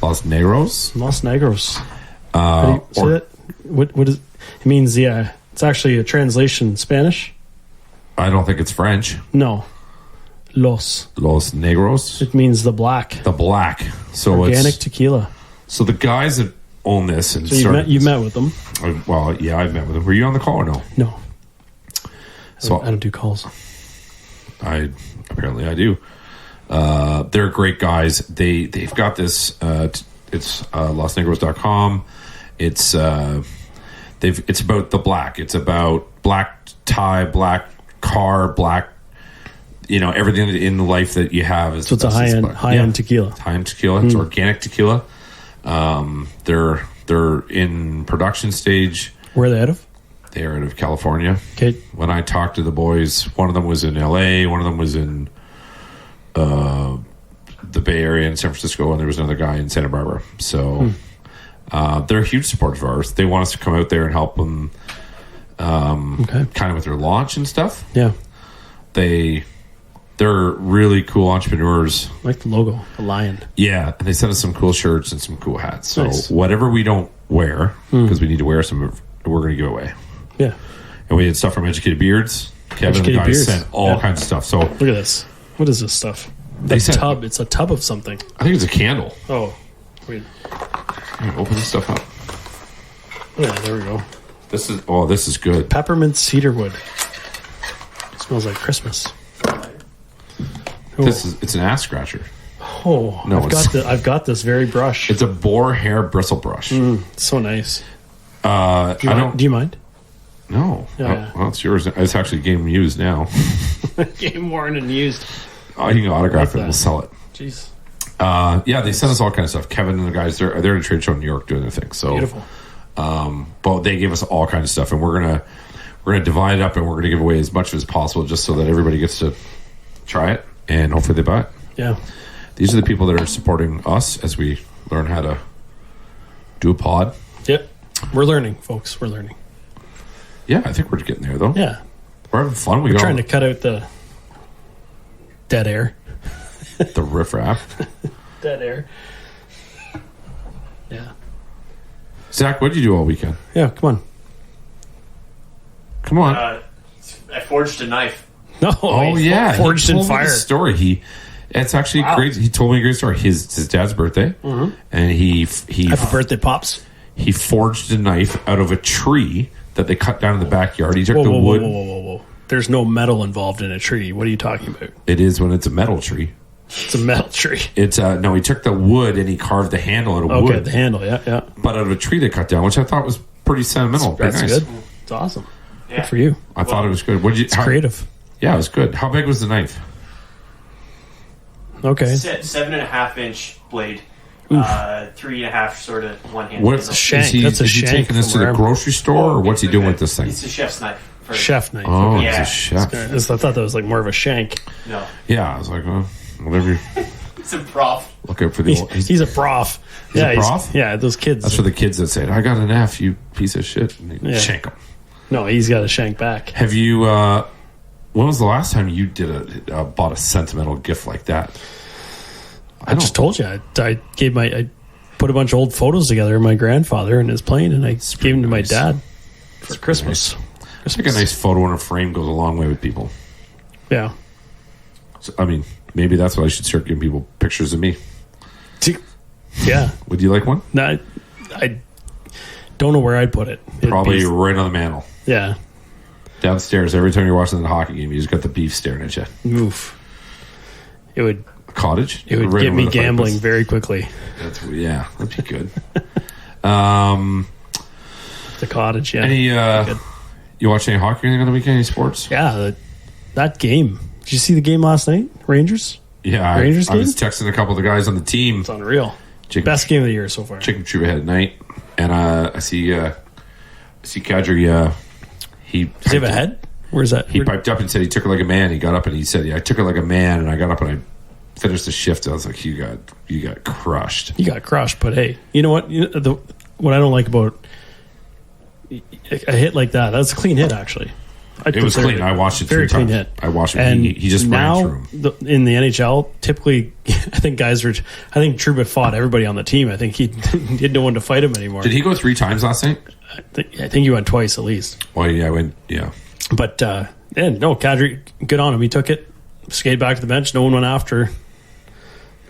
A: Los Negros.
B: Los Negros. How do you say that? What is it? Means, yeah, it's actually a translation Spanish.
A: I don't think it's French.
B: No. Los
A: Negros.
B: It means the black.
A: The black. So
B: organic tequila.
A: So the guys that own this and
B: so you've met with them.
A: Well, yeah, I've met with them. Were you on the call or no?
B: No.
A: So
B: I don't do calls.
A: Apparently I do. They're great guys. They've got this. It's losnegros.com. It's about the black. It's about black tie, black car, black. Everything in life that you have is.
B: So it's a high end tequila.
A: High end tequila. It's organic tequila. They're in production stage.
B: Where are they out of?
A: They are out of California.
B: Okay.
A: When I talked to the boys, one of them was in LA, one of them was in the Bay Area in San Francisco, and there was another guy in Santa Barbara. So they're a huge supporter of ours. They want us to come out there and help them kind of with their launch and stuff.
B: Yeah.
A: They're really cool entrepreneurs.
B: I like the logo, the lion.
A: Yeah, and they sent us some cool shirts and some cool hats. So
B: nice.
A: Whatever we don't wear, because we need to wear some, we're going to give away.
B: Yeah.
A: And we had stuff from Educated Beards. Kevin and the guys
B: beers.
A: sent all kinds of stuff. So
B: Look at this. What is this stuff?
A: They sent-
B: Tub. It's a tub of something.
A: I think it's a candle.
B: Oh, wait.
A: Open this stuff up.
B: Yeah, there we go.
A: This is good.
B: Peppermint cedarwood. It smells like Christmas. Oh,
A: It's an ass scratcher. No,
B: I've got this very brush.
A: It's a boar hair bristle brush.
B: It's so nice.
A: Do
B: Do you mind?
A: No.
B: Yeah.
A: Well, it's yours. It's actually game used now.
B: Game worn and used.
A: You can autograph
B: Like
A: it.
B: that.
A: We'll sell it.
B: Jeez.
A: They sent us all kinds of stuff. Kevin and the guys, they're at a trade show in New York doing their thing. So
B: Beautiful.
A: But they gave us all kinds of stuff, and we're gonna divide it up, and we're gonna give away as much as possible, just so that everybody gets to try it, and hopefully they buy it.
B: Yeah.
A: These are the people that are supporting us as we learn how to do a pod.
B: Yep. We're learning, folks. We're learning.
A: Yeah, I think we're getting there though.
B: Yeah.
A: We're having fun.
B: We're trying to cut out the dead air.
A: the riffraff.
B: Dead air. Yeah.
A: Zach, what did you do all weekend?
B: Yeah, come on.
A: Come on.
C: I forged a knife.
B: No.
A: Oh yeah,
B: Forged
A: he
B: in
A: told me
B: fire.
A: the story. It's actually great. He told me a great story. His dad's birthday, and he
B: Happy birthday, Pops.
A: he forged a knife out of a tree that they cut down in the backyard. He took
B: Whoa,
A: the
B: whoa, whoa,
A: wood.
B: whoa, whoa, whoa, whoa. There's no metal involved in a tree. What are you talking about?
A: It is when it's a metal tree.
B: It's a metal tree.
A: It's no. He took the wood and he carved the handle out of
B: Okay,
A: wood,
B: the handle. Yeah, yeah.
A: but out of a tree they cut down, which I thought was pretty sentimental. Pretty
B: That's
A: nice.
B: good. It's awesome.
C: Yeah.
B: Good for you.
A: I thought it was good. What did you?
B: It's creative.
A: Yeah, it was good. How big was the knife?
B: Okay.
C: 7.5 inch blade. 3.5 sort of one hand.
A: What's
B: a shank.
A: Is he,
B: That's a
A: is he
B: shank
A: taking this to
B: from
A: the
B: wherever.
A: grocery store, or what's he doing with this thing?
C: It's a chef's knife. For
B: Chef knife.
A: Oh,
B: Okay.
C: Yeah.
A: it's a chef.
B: I thought that was like more of a shank.
C: No,
A: Yeah, I was like, well, whatever.
C: it's a prof.
A: Look out for the.
B: He's a prof.
A: He's a prof?
B: Yeah, those kids.
A: That's for the kids that say, "I got an F, you piece of shit." And they
B: Yeah.
A: shank them.
B: No, he's got a shank back.
A: Have you? When was the last time you did bought a sentimental gift like that?
B: I just told you. I put a bunch of old photos together of my grandfather and his plane, and I gave them to my
A: nice.
B: dad for Christmas.
A: I think a nice photo in a frame goes a long way with people.
B: Yeah.
A: So, I mean, maybe that's what I should start giving people pictures of me.
B: Yeah.
A: Would you like one?
B: No, I don't know where I'd put it. It'd
A: Probably
B: be-
A: right on the mantle.
B: Yeah.
A: Downstairs, every time you're watching the hockey game, you just got the beef staring at you.
B: Oof. It would
A: A cottage?
B: it would
A: Right
B: get
A: over
B: me
A: the
B: gambling
A: fireplace.
B: very quickly.
A: Yeah, that'd be good.
B: The cottage, yeah.
A: Any,
B: Good.
A: you watch any hockey or anything on the weekend? Any sports?
B: Yeah, that game. Did you see the game last night? Rangers?
A: Yeah,
B: Rangers
A: I was
B: game?
A: texting a couple of the guys on the team.
B: It's unreal.
A: Chicken,
B: Best game of the year so far.
A: Chicken Troupe had at night, and I see Kadri. He
B: Does he have a head? Where's that?
A: He piped up and said he took it like a man. He got up and he said, "Yeah, I took it like a man." And I got up and I finished the shift. I was like, "You got crushed."
B: He got crushed, but hey, you know what? What I don't like about a hit like that, that's a clean hit, actually.
A: It was clean. I watched it
B: Very
A: 3
B: clean
A: times.
B: hit.
A: I watched it.
B: And
A: He just
B: now,
A: ran through him.
B: in the NHL, typically, I think Trouba fought everybody on the team. I think he did no one to fight him anymore.
A: Did he go 3 times last night?
B: I think he went twice at least.
A: Well, yeah, I went. Yeah,
B: But Kadri, good on him. He took it, skated back to the bench. No one went after.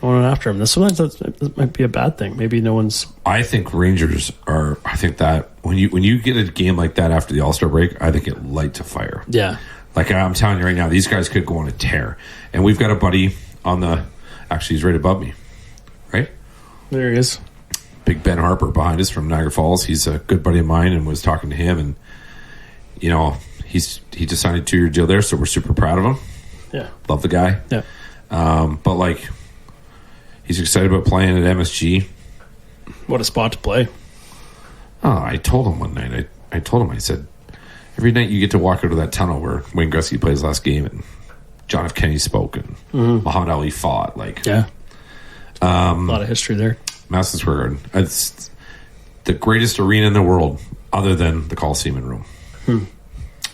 B: Him. Sometimes that might be a bad thing. Maybe no one's.
A: I think Rangers are. I think that when you get a game like that after the All-Star break, I think it lights a fire.
B: Yeah.
A: Like I'm telling you right now, these guys could go on a tear. And we've got a buddy on the. Actually, he's right above me. Right.
B: There he is.
A: Big Ben Harper behind us from Niagara Falls. He's a good buddy of mine, and was talking to him, and he just signed a 2-year deal there, so we're super proud of him.
B: Yeah.
A: Love the guy.
B: Yeah.
A: But like, he's excited about playing at MSG.
B: What a spot to play.
A: Oh, I told him one night. I told him, I said, every night you get to walk out of that tunnel where Wayne Gretzky played his last game, and John F. Kennedy spoke, and Muhammad Ali fought. Like,
B: Yeah. A lot of history there.
A: Madison Square Garden. It's the greatest arena in the world, other than the Coliseum Room,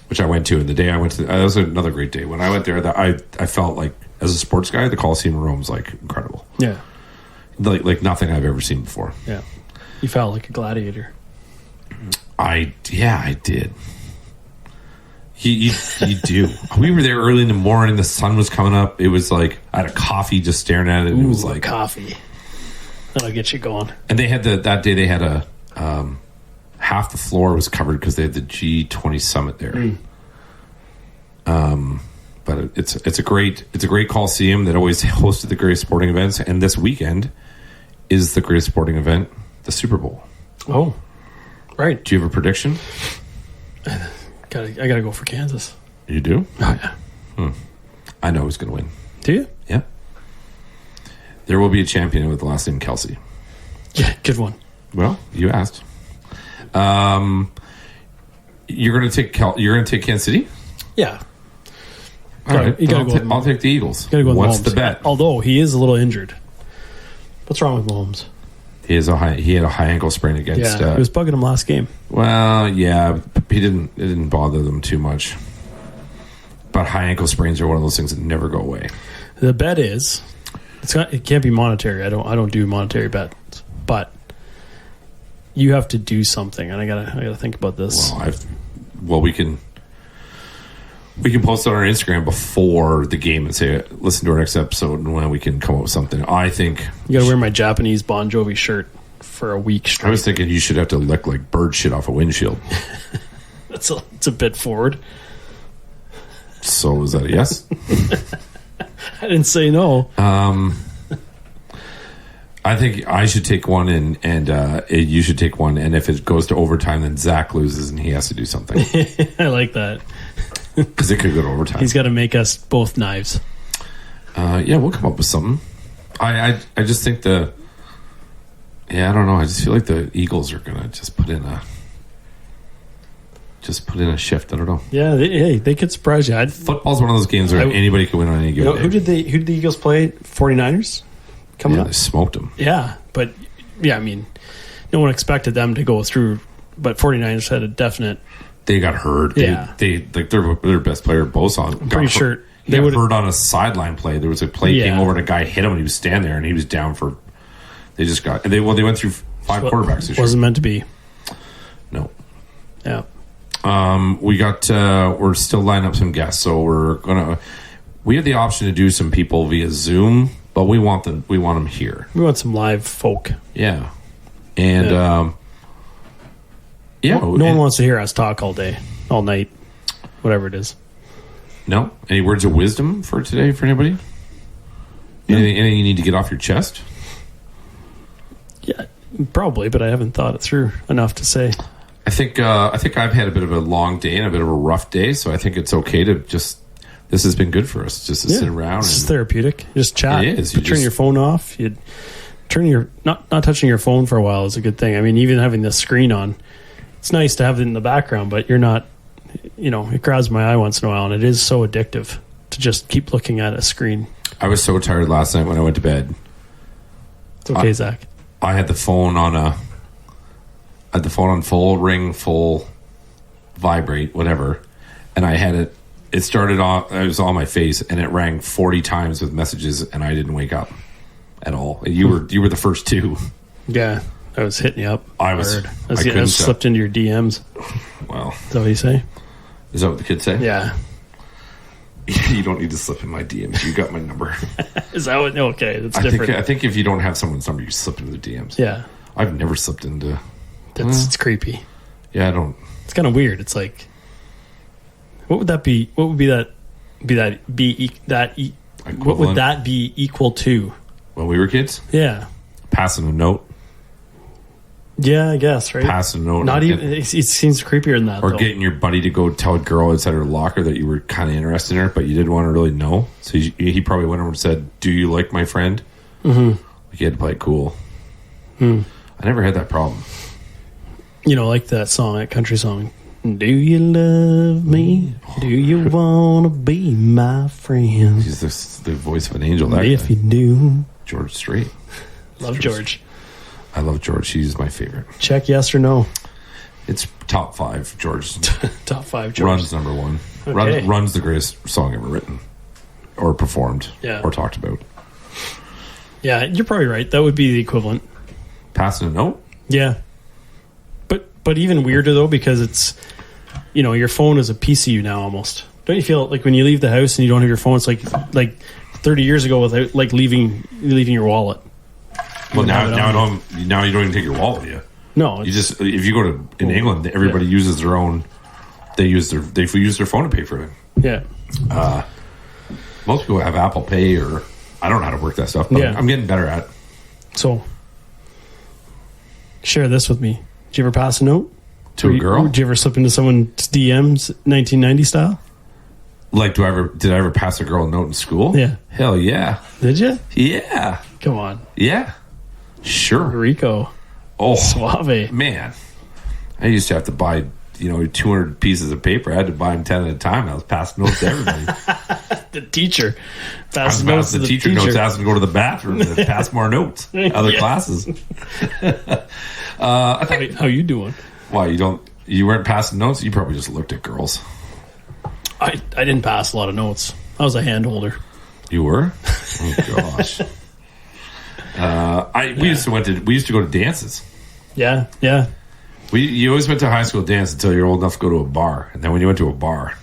A: which I went to. And the day I went to, that was another great day. When I went there, I felt like, as a sports guy, the Coliseum Room was like incredible.
B: Yeah.
A: Like nothing I've ever seen before.
B: Yeah. You felt like a gladiator.
A: I did. You do. We were there early in the morning. The sun was coming up. It was like I had a coffee just staring at it. And it was like
B: coffee. That'll get you going.
A: And they had that day. They had a half the floor was covered because they had the G20 summit there. But it's a great coliseum that always hosted the greatest sporting events. And this weekend is the greatest sporting event, the Super Bowl.
B: Oh, right.
A: Do you have a prediction?
B: I gotta go for Kansas.
A: You do?
B: Oh yeah.
A: I know who's going to win.
B: Do you?
A: Yeah. There will be a champion with the last name Kelsey.
B: Yeah, good one.
A: Well, you asked. You're going to take Kansas City?
B: Yeah.
A: All right. I'll take the Eagles. What's the bet?
B: Although he is a little injured. What's wrong with Mahomes?
A: He had a high ankle sprain against.
B: Yeah, he was bugging him last game.
A: Well, yeah, it didn't bother them too much. But high ankle sprains are one of those things that never go away.
B: The bet is it can't be monetary. I don't do monetary bets, but you have to do something, and I gotta think about this.
A: Well, we can post it on our Instagram before the game and say, listen to our next episode, and when we can come up with something. I think
B: you got to wear my Japanese Bon Jovi shirt for a week straight.
A: I was thinking you should have to lick like bird shit off a windshield.
B: It's a bit forward.
A: So is that a yes?
B: I didn't say no.
A: I think I should take one, and you should take one. And if it goes to overtime, then Zach loses and he has to do something.
B: I like that.
A: Because it could go to overtime.
B: He's got to make us both knives.
A: Yeah, we'll come up with something. I just think I don't know. I just feel like the Eagles are gonna just put in a shift. I don't know.
B: Yeah, they could surprise you.
A: Football's one of those games where anybody can win on any given day.
B: Who did the Eagles play? 49ers coming up.
A: They smoked them.
B: Yeah, but I mean, no one expected them to go through. But 49ers had a definite.
A: They got hurt.
B: Yeah.
A: They like their best player, Boson.
B: I'm pretty sure
A: they got hurt on a sideline play. There was a play came over and a guy hit him and he was standing there and he was down for. They just got they went through 5 quarterbacks this year.
B: Wasn't meant to be.
A: No.
B: Yeah.
A: We're still lining up some guests, so we have the option to do some people via Zoom, but we want them here.
B: We want some live folk.
A: Yeah. And
B: no one wants to hear us talk all day, all night, whatever it is.
A: No? Any words of wisdom for today for anybody? No. Anything you need to get off your chest?
B: Yeah, probably, but I haven't thought it through enough to say.
A: I think I've had a bit of a long day and a bit of a rough day, so I think it's okay to just. This has been good for us, just to sit around.
B: It's therapeutic. Just chat.
A: It is.
B: You turn your phone off. You turn your not touching your phone for a while is a good thing. I mean, even having the screen on, it's nice to have it in the background, but you're not. It grabs my eye once in a while, and it is so addictive to just keep looking at a screen.
A: I was so tired last night when I went to bed.
B: It's okay, Zach.
A: I had the phone on full ring, full vibrate, whatever, and I had it. It started off. It was on my face, and it rang 40 times with messages, and I didn't wake up at all. You were the first two.
B: Yeah, I was hitting you up.
A: I
B: slipped into your DMs.
A: Well,
B: is that what you say?
A: Is that what the kids say?
B: Yeah.
A: You don't need to slip in my DMs. You got my number.
B: Is that what? Okay, that's different.
A: I think if you don't have someone's number, you slip into the DMs.
B: Yeah.
A: I've never slipped into.
B: It's creepy.
A: Yeah, I don't.
B: It's kind of weird. It's like, what would that be? What would that be equal to?
A: When we were kids?
B: Yeah.
A: Passing a note.
B: Yeah, I guess, right?
A: Passing a note.
B: Not even. It seems creepier than that.
A: Or getting your buddy to go tell a girl outside her locker that you were kind of interested in her, but you didn't want to really know. So he probably went over and said, "Do you like my friend?" Mm-hmm. Like you had to play it cool. I never had that problem.
B: Like that song, that country song. Do you love me? Do you want to be my friend?
A: He's the voice of an angel.
B: If you do.
A: George Strait.
B: Love George.
A: I love George. He's my favorite.
B: Check yes or no.
A: It's top 5, George.
B: Top 5, George.
A: Run's number 1.
B: Okay.
A: Run's the greatest song ever written. Or performed.
B: Yeah.
A: Or talked about.
B: Yeah, you're probably right. That would be the equivalent.
A: Passing a note?
B: Yeah. But even weirder, though, because it's, your phone is a piece of you now almost. Don't you feel like when you leave the house and you don't have your phone, it's like 30 years ago without like leaving your wallet.
A: Well, now you don't even take your wallet with you.
B: No,
A: you just if you go in England, everybody uses their own. They use their phone to pay for it.
B: Yeah.
A: Most people have Apple Pay, or I don't know how to work that stuff, but I'm getting better at it.
B: So, share this with me. Did you ever pass a note
A: to a girl?
B: Did you ever slip into someone's DMs 1990 style?
A: Like, did I ever pass a girl a note in school?
B: Yeah.
A: Hell yeah.
B: Did you?
A: Yeah.
B: Come on.
A: Yeah. Sure.
B: Rico.
A: Oh.
B: Suave.
A: Man. I used to have to buy, 200 pieces of paper. I had to buy them 10 at a time. I was passing notes to everybody.
B: The teacher.
A: I was passing the teacher notes, asking to go to the bathroom to pass more notes. Other classes.
B: How you doing?
A: Why, you weren't passing notes? You probably just looked at girls.
B: I didn't pass a lot of notes. I was a hand holder.
A: You were? Oh gosh. We used to go to dances.
B: Yeah.
A: You always went to high school dance until you're old enough to go to a bar, and then when you went to a bar,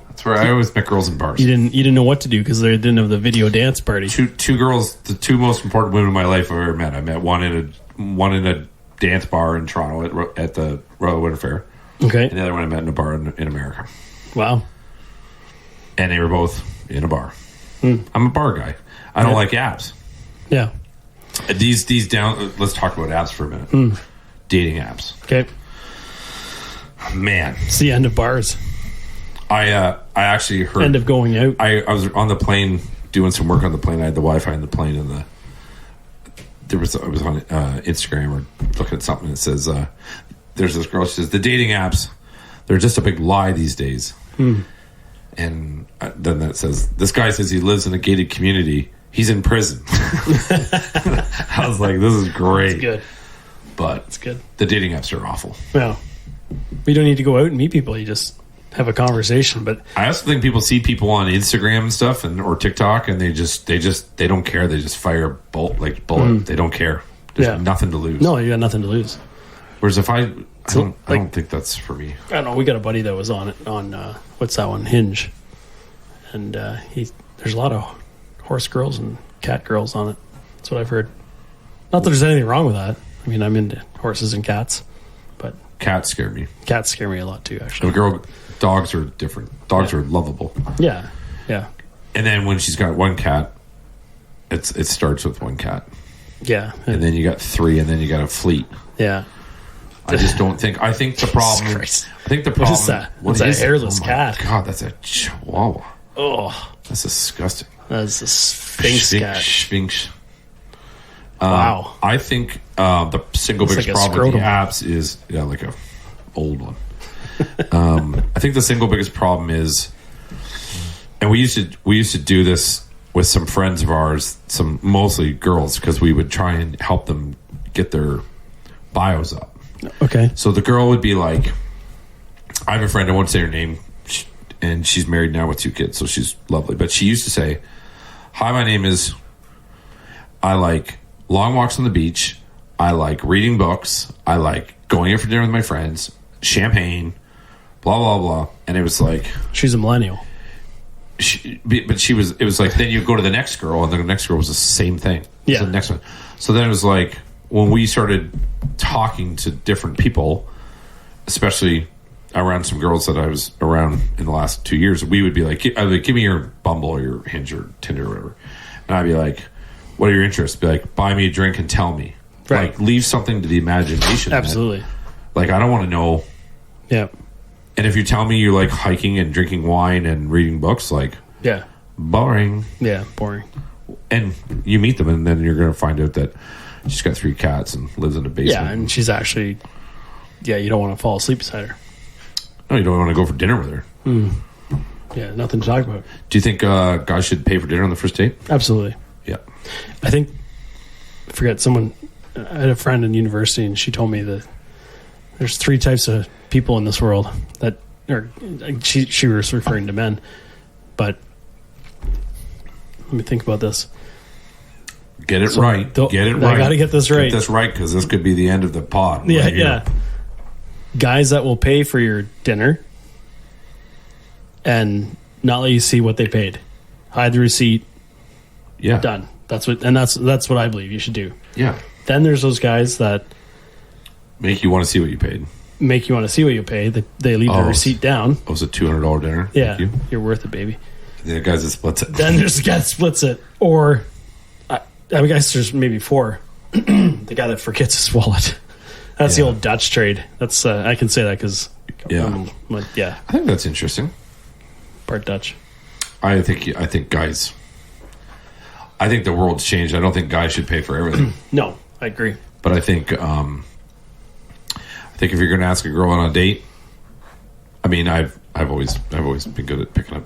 A: that's where I always met girls in bars.
B: You didn't know what to do because they didn't have the video dance party.
A: Two girls, the two most important women in my life I've ever met. I met one in a dance bar in Toronto at the Royal Winter Fair.
B: Okay.
A: And the other one I met in a bar in America.
B: Wow.
A: And they were both in a bar. I'm a bar guy. I don't like apps.
B: Yeah.
A: Let's talk about apps for a minute. Dating apps.
B: Okay.
A: Man.
B: It's the end of bars.
A: I actually heard...
B: End of going out.
A: I was on the plane doing some work on the plane. I had the Wi-Fi in the plane, and I was on Instagram or looking at something that says, there's this girl, she says, the dating apps, they're just a big lie these days. And then that says, this guy says he lives in a gated community. He's in prison. I was like, this is great.
B: It's good.
A: But
B: it's good.
A: The dating apps are awful.
B: Well, you don't need to go out and meet people. You just have a conversation. But
A: I also think people see people on Instagram and stuff or TikTok, and they don't care. They just fire bullet. They don't care. There's nothing to lose.
B: No, you got nothing to lose.
A: Whereas if I don't think that's for me.
B: I don't know. We got a buddy that was on what's that one? Hinge, and there's a lot of horse girls and cat girls on it. That's what I've heard. Not that there's anything wrong with that. I mean, I'm into horses and cats, but
A: cats scare me.
B: Cats scare me a lot too. Actually,
A: dogs are different. Dogs are lovable.
B: Yeah.
A: And then when she's got one cat, it starts with one cat.
B: Yeah.
A: And then you got three, and then you got a fleet.
B: Yeah.
A: I just don't think. I think the problem.
B: What is that? What's a hairless cat?
A: God, that's a chihuahua.
B: Oh,
A: that's disgusting.
B: That's a sphinx cat.
A: Sphinx.
B: Wow.
A: I think the single biggest problem with the apps is like a old one. I think the single biggest problem is, and we used to do this with some friends of ours, some mostly girls, because we would try and help them get their bios up.
B: Okay.
A: So the girl would be like, I have a friend, I won't say her name, and she's married now with 2 kids, so she's lovely. But she used to say, hi, my name is, I like long walks on the beach, I like reading books, I like going out for dinner with my friends, champagne, blah, blah, blah. And it was like...
B: She's a millennial.
A: It was like, then you go to the next girl, and the next girl was the same thing.
B: Yeah.
A: So the next one. So then it was like, when we started talking to different people, especially around some girls that I was around in the last 2 years, we would be like, give me your Bumble or your Hinge or Tinder or whatever. And I'd be like, what are your interests? Be like, buy me a drink and tell me.
B: Right.
A: Like, leave something to the imagination.
B: Absolutely.
A: Like, I don't want to know.
B: Yeah.
A: And if you tell me you like hiking and drinking wine and reading books, like,
B: yeah,
A: boring.
B: Yeah, boring.
A: And you meet them, and then you're going to find out that she's got 3 cats and lives in a basement.
B: Yeah, and she's actually, you don't want to fall asleep beside her.
A: No, you don't want to go for dinner with her.
B: Yeah, nothing to talk about.
A: Do you think guys should pay for dinner on the first date?
B: Absolutely.
A: Yeah.
B: I think, I had a friend in university, and she told me that there's 3 types of people in this world that, or she was referring to men, but let me think about this.
A: Get it right. Get it right.
B: I got to get this right.
A: Get this right, because this could be the end of the pod.
B: Yeah, yeah. guys that will pay for your dinner and not let you see what they paid. Hide the receipt.
A: Yeah.
B: Done. That's what I believe you should do.
A: Yeah.
B: Then there's those guys that
A: make you want to see what you paid.
B: Make you want to see what you pay. They leave the receipt down.
A: It was a $200 dinner.
B: Yeah. You're worth it, baby.
A: The guys that splits it.
B: Then there's the guy that splits it. Or, I guess there's maybe 4. The guy that forgets his wallet. That's the old Dutch trade. That's I can say that because
A: I think that's interesting.
B: Part Dutch.
A: I think guys. I think the world's changed. I don't think guys should pay for everything.
B: No, I agree.
A: But I think if you're going to ask a girl on a date, I mean, I've always been good at picking up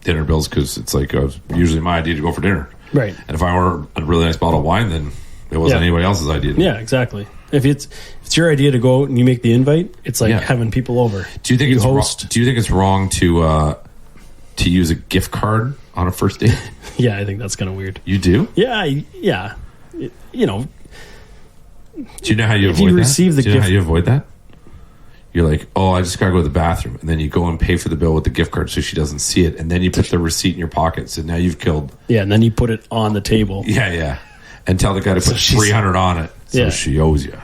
A: dinner bills because it's like usually my idea to go for dinner.
B: Right.
A: And if I order a really nice bottle of wine, then it wasn't anybody else's idea.
B: Yeah, exactly. If it's your idea to go out and you make the invite, it's like having people over.
A: Do you think it's wrong to use a gift card on a first date?
B: Yeah, I think that's kind of weird.
A: You do?
B: Yeah. You know.
A: Do you know how you avoid that? Do you know how you avoid that? You're like, oh, I just got to go to the bathroom. And then you go and pay for the bill with the gift card so she doesn't see it. And then you put the receipt in your pocket. So now you've killed.
B: Yeah, and then you put it on the table.
A: Yeah. And tell the guy to put 300 on it. So she owes you.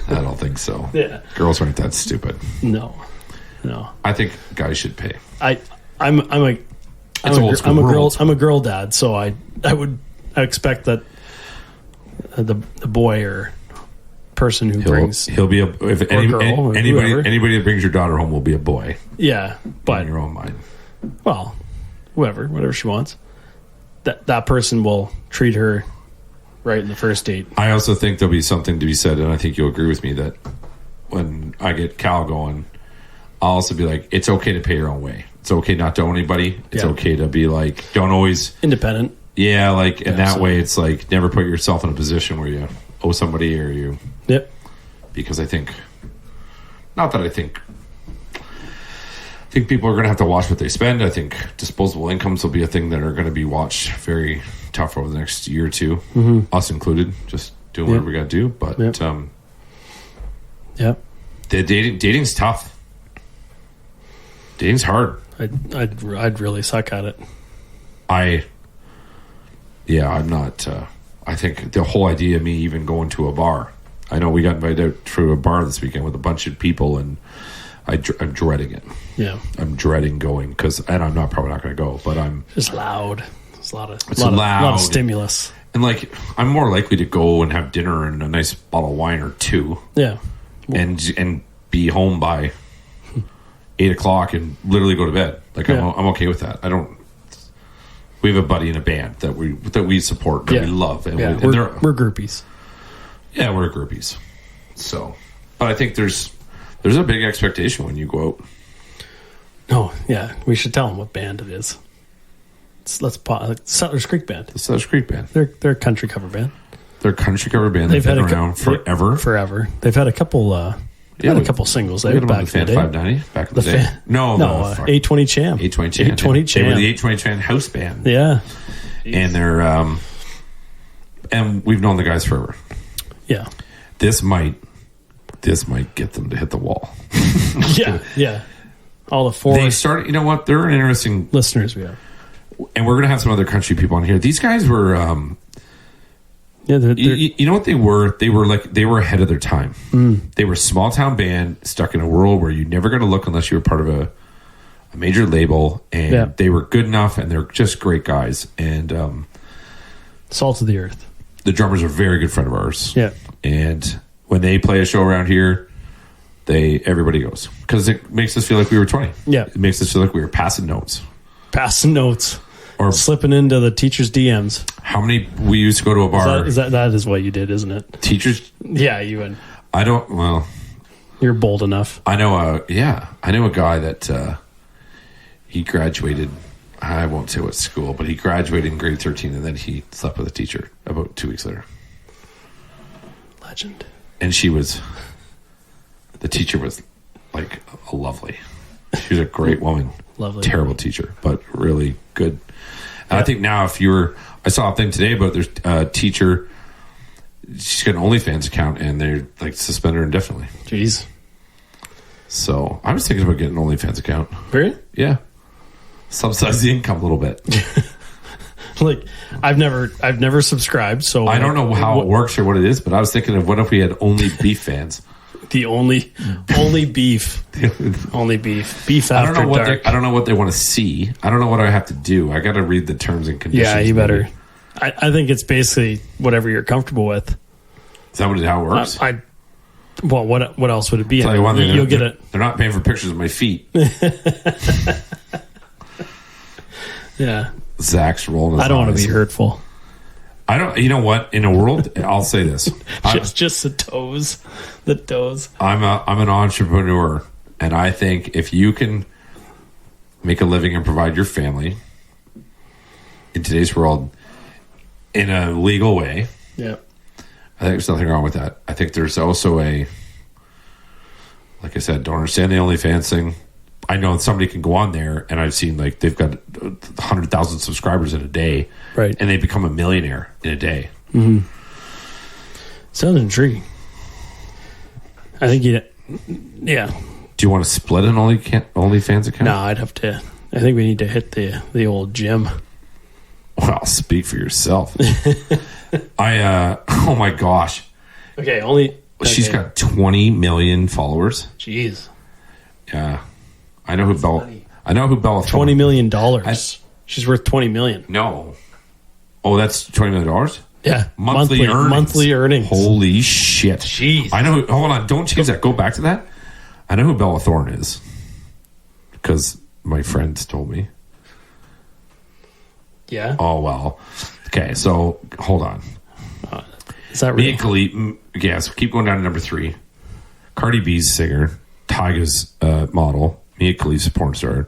A: I don't think so.
B: Yeah.
A: Girls aren't that stupid.
B: No.
A: I think guys should pay.
B: I'm a girl dad, so I expect that the boy or person who brings
A: anybody that brings your daughter home will be a boy.
B: Yeah, but
A: in your own mind.
B: Well, whatever she wants. That person will treat her right in the first date.
A: I also think there'll be something to be said, and I think you'll agree with me that when I get Cal going, I'll also be like, it's okay to pay your own way. It's okay not to owe anybody. It's okay to be like, don't always
B: independent.
A: Yeah, like in that way, it's like never put yourself in a position where you owe somebody or you.
B: Yep.
A: Because I think people are going to have to watch what they spend. I think disposable incomes will be a thing that are going to be watched very tough over the next year or two, us included. Just doing whatever we got to do. But the dating's tough. Dating's hard.
B: I'd really suck at it.
A: I'm not. I think the whole idea of me even going to a bar. I know we got invited out to a bar this weekend with a bunch of people, and I'm dreading it.
B: Yeah,
A: I'm dreading going and I'm probably not going to go, but I'm
B: just loud. There's a lot of stimulus,
A: and like I'm more likely to go and have dinner and a nice bottle of wine or two.
B: Yeah,
A: and be home by 8:00 and literally go to bed. Like I'm okay with that. I don't. We have a buddy in a band that we support, that we love, and
B: we're groupies.
A: Yeah, we're groupies. So, but I think there's a big expectation when you go out.
B: Oh yeah, we should tell them what band it is. Settlers Creek Band.
A: The Settlers Creek Band.
B: They're a country cover band.
A: They're a country cover band. They've been around forever.
B: Forever. They've had a couple. Had a couple singles there back in the day.
A: 590 back in the day. No,
B: 820 Cham.
A: 820 Cham. They were the 820 Cham house band.
B: Yeah.
A: And they're and we've known the guys forever.
B: Yeah.
A: This might get them to hit the wall.
B: Yeah. All the four.
A: They started, you know what? They're an interesting
B: listeners we have.
A: And we're going to have some other country people on here. These guys were
B: they're
A: you know what they were? They were ahead of their time. They were a small town band stuck in a world where you never going to look unless you were part of a major label, and they were good enough, and they're just great guys. And
B: salt of the earth.
A: The drummer's a very good friend of ours.
B: Yeah, and
A: when they play a show around here, everybody goes because it makes us feel like we were 20.
B: Yeah,
A: it makes us feel like we were passing notes.
B: Or slipping into the teacher's DMs.
A: How many we used to go to a bar?
B: That is what you did, isn't it?
A: Teachers?
B: Yeah, you would.
A: I don't. Well,
B: you're bold enough.
A: I know. I know a guy that he graduated. I won't say what school, but he graduated in grade 13, and then he slept with a teacher about 2 weeks later.
B: Legend.
A: And the teacher was like lovely. She was a great woman.
B: Lovely.
A: Terrible teacher, but really good. And I think now I saw a thing today about there's a teacher she's got an OnlyFans account, and they're like suspend her indefinitely.
B: Jeez.
A: So I was thinking about getting an OnlyFans account.
B: Really?
A: Yeah, subsidize the income a little bit.
B: Like I've never subscribed, so
A: I don't know how it works or what it is, but I was thinking of what if we had only beef fans.
B: The only beef, only beef after dark.
A: I don't know what they want to see. I don't know what I have to do. I got to read the terms and conditions.
B: Yeah, you better. I think it's basically whatever you're comfortable with.
A: Is that how it works?
B: Well, what else would it be?
A: Tell you one thing,
B: You'll get it.
A: They're not paying for pictures of my feet.
B: Yeah.
A: Zach's rolling.
B: I don't want to be hurtful.
A: I don't. You know what? In a world, I'll say this:
B: just the toes, the toes.
A: I'm an entrepreneur, and I think if you can make a living and provide your family in today's world in a legal way,
B: yeah,
A: I think there's nothing wrong with that. I think there's also like I said, don't understand the OnlyFans thing. I know somebody can go on there, and I've seen like they've got 100,000 subscribers in a day,
B: right? And
A: they become a millionaire in a day.
B: Mm-hmm. Sounds intriguing. I think yeah.
A: Do you want to split an OnlyFans account?
B: No, I'd have to. I think we need to hit the old gym.
A: Well, speak for yourself. Oh my gosh.
B: Okay,
A: she's got 20 million followers.
B: Jeez.
A: Yeah. I know who Bella
B: $20 million. She's worth $20 million.
A: No. Oh, that's $20 million?
B: Yeah.
A: Monthly earnings.
B: Monthly earnings.
A: Holy shit.
B: Jeez.
A: I know. Hold on. Don't change that. Go back to that. I know who Bella Thorne is. Because my friends told me.
B: Yeah.
A: Oh, well. Okay, so hold on.
B: Is that real?
A: Mia Khalifa, yes, keep going down to number 3. Cardi B's singer. Tyga's model. Mia Khalifa's porn star.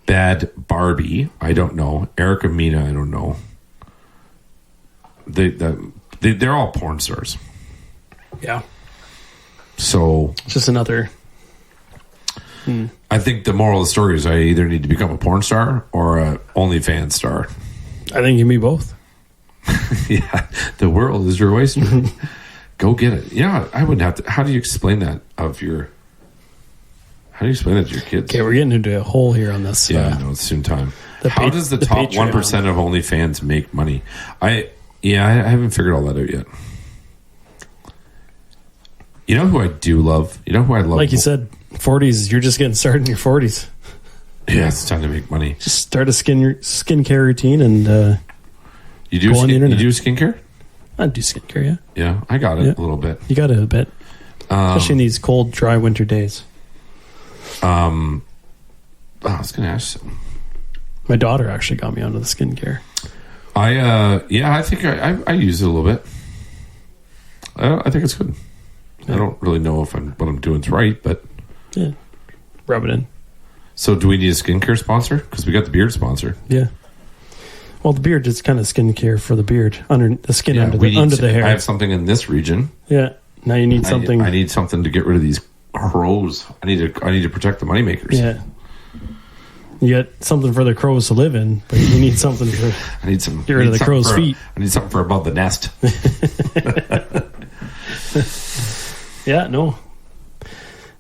A: Bad Barbie, I don't know. Erica Mena, I don't know. They're all porn stars.
B: Yeah.
A: So
B: just another.
A: I think the moral of the story is I either need to become a porn star or a OnlyFans star.
B: I think you can be both.
A: Yeah, the world is your oyster. Go get it. Yeah, I wouldn't have to. How do you explain that to your kids?
B: Okay, we're getting into a hole here on this.
A: Yeah, no, it's soon time. How does the top 1% of OnlyFans make money? I haven't figured all that out yet. You know who I do love? You know who I love?
B: Like you said, 40s. You're just getting started in your 40s.
A: Yeah, it's time to make money.
B: Just start a skincare routine and
A: you do skincare?
B: I do skincare, yeah.
A: Yeah, I got it a little bit.
B: You got it a bit, especially in these cold, dry winter days.
A: I was going to ask something.
B: My daughter actually got me onto the skincare.
A: I think I use it a little bit. I think it's good. Yeah. I don't really know if what I'm doing is right, but
B: yeah, rub it in.
A: So, do we need a skincare sponsor? Because we got the beard sponsor.
B: Yeah. Well, the beard is kind of skincare for the beard, under the skin, under the hair.
A: I have something in this region.
B: Yeah. Now you need something.
A: I need something to get rid of these crows. I need to protect the moneymakers.
B: Yeah. You got something for the crows to live in, but you need something for.
A: I need some.
B: Get rid of the crow's feet.
A: I need something for above the nest.
B: Yeah. No.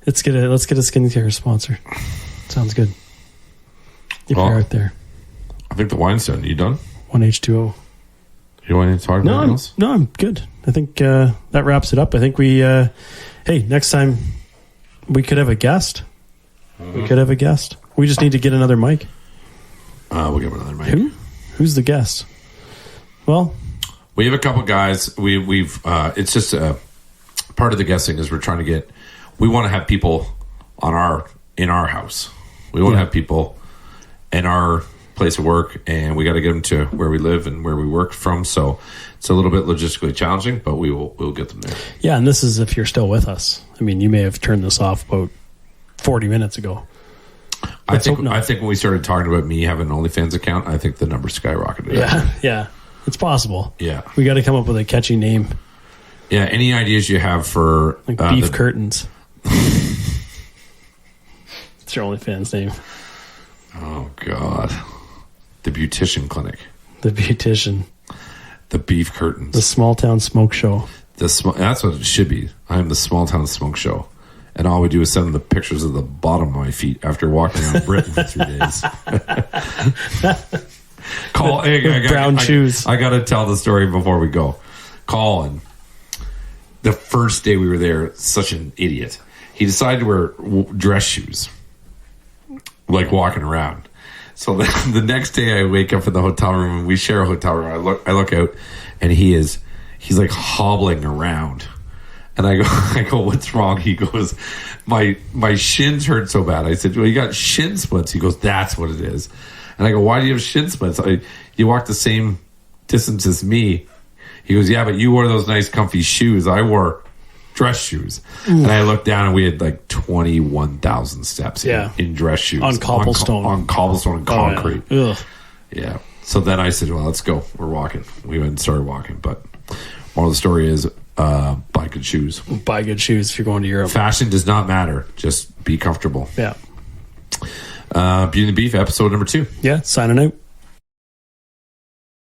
B: Let's get a skincare sponsor. Sounds good. If you're out there.
A: I think the wine's done. You done?
B: 1H2O.
A: You want to talk about anything else?
B: No, I'm good. I think that wraps it up. I think we, hey, next time we could have a guest. Mm-hmm. We could have a guest. We just need to get another mic.
A: We'll get another mic.
B: Who's the guest? Well,
A: we have a couple guys. We've it's just part of the guessing is we want to have people in our house. We want to have people in our place of work, and we got to get them to where we live and where we work from. So it's a little bit logistically challenging, but we'll get them there.
B: Yeah, and this is if you're still with us. I mean, you may have turned this off about 40 minutes ago.
A: I think when we started talking about me having an OnlyFans account, I think the number skyrocketed.
B: Yeah, it's possible.
A: Yeah,
B: we got to come up with a catchy name.
A: Yeah, any ideas you have for
B: like beef curtains? It's your OnlyFans name.
A: Oh God, the beautician clinic.
B: The beautician.
A: The beef curtains.
B: The small town smoke show.
A: That's what it should be. I am the small town smoke show. And all we do is send them the pictures of the bottom of my feet after walking around Britain for 3 days.
B: Brown shoes.
A: I got to tell the story before we go. Colin, the first day we were there, such an idiot. He decided to wear dress shoes, like walking around. So the next day I wake up in the hotel room and we share a hotel room. I look out and he's like hobbling around. And I go, what's wrong? He goes, my shins hurt so bad. I said, well, you got shin splints. He goes, that's what it is. And I go, why do you have shin splints? You walk the same distance as me. He goes, yeah, but you wore those nice comfy shoes. I wore dress shoes. And I looked down and we had like 21,000 steps in dress shoes.
B: On cobblestone.
A: On cobblestone and concrete.
B: Yeah. Ugh.
A: Yeah. So then I said, well, let's go. We're walking. We went and started walking. But moral of the story is buy good shoes.
B: Buy good shoes if you're going to Europe.
A: Fashion does not matter. Just be comfortable.
B: Yeah.
A: Beauty and the Beef, episode number 2.
B: Yeah, signing out.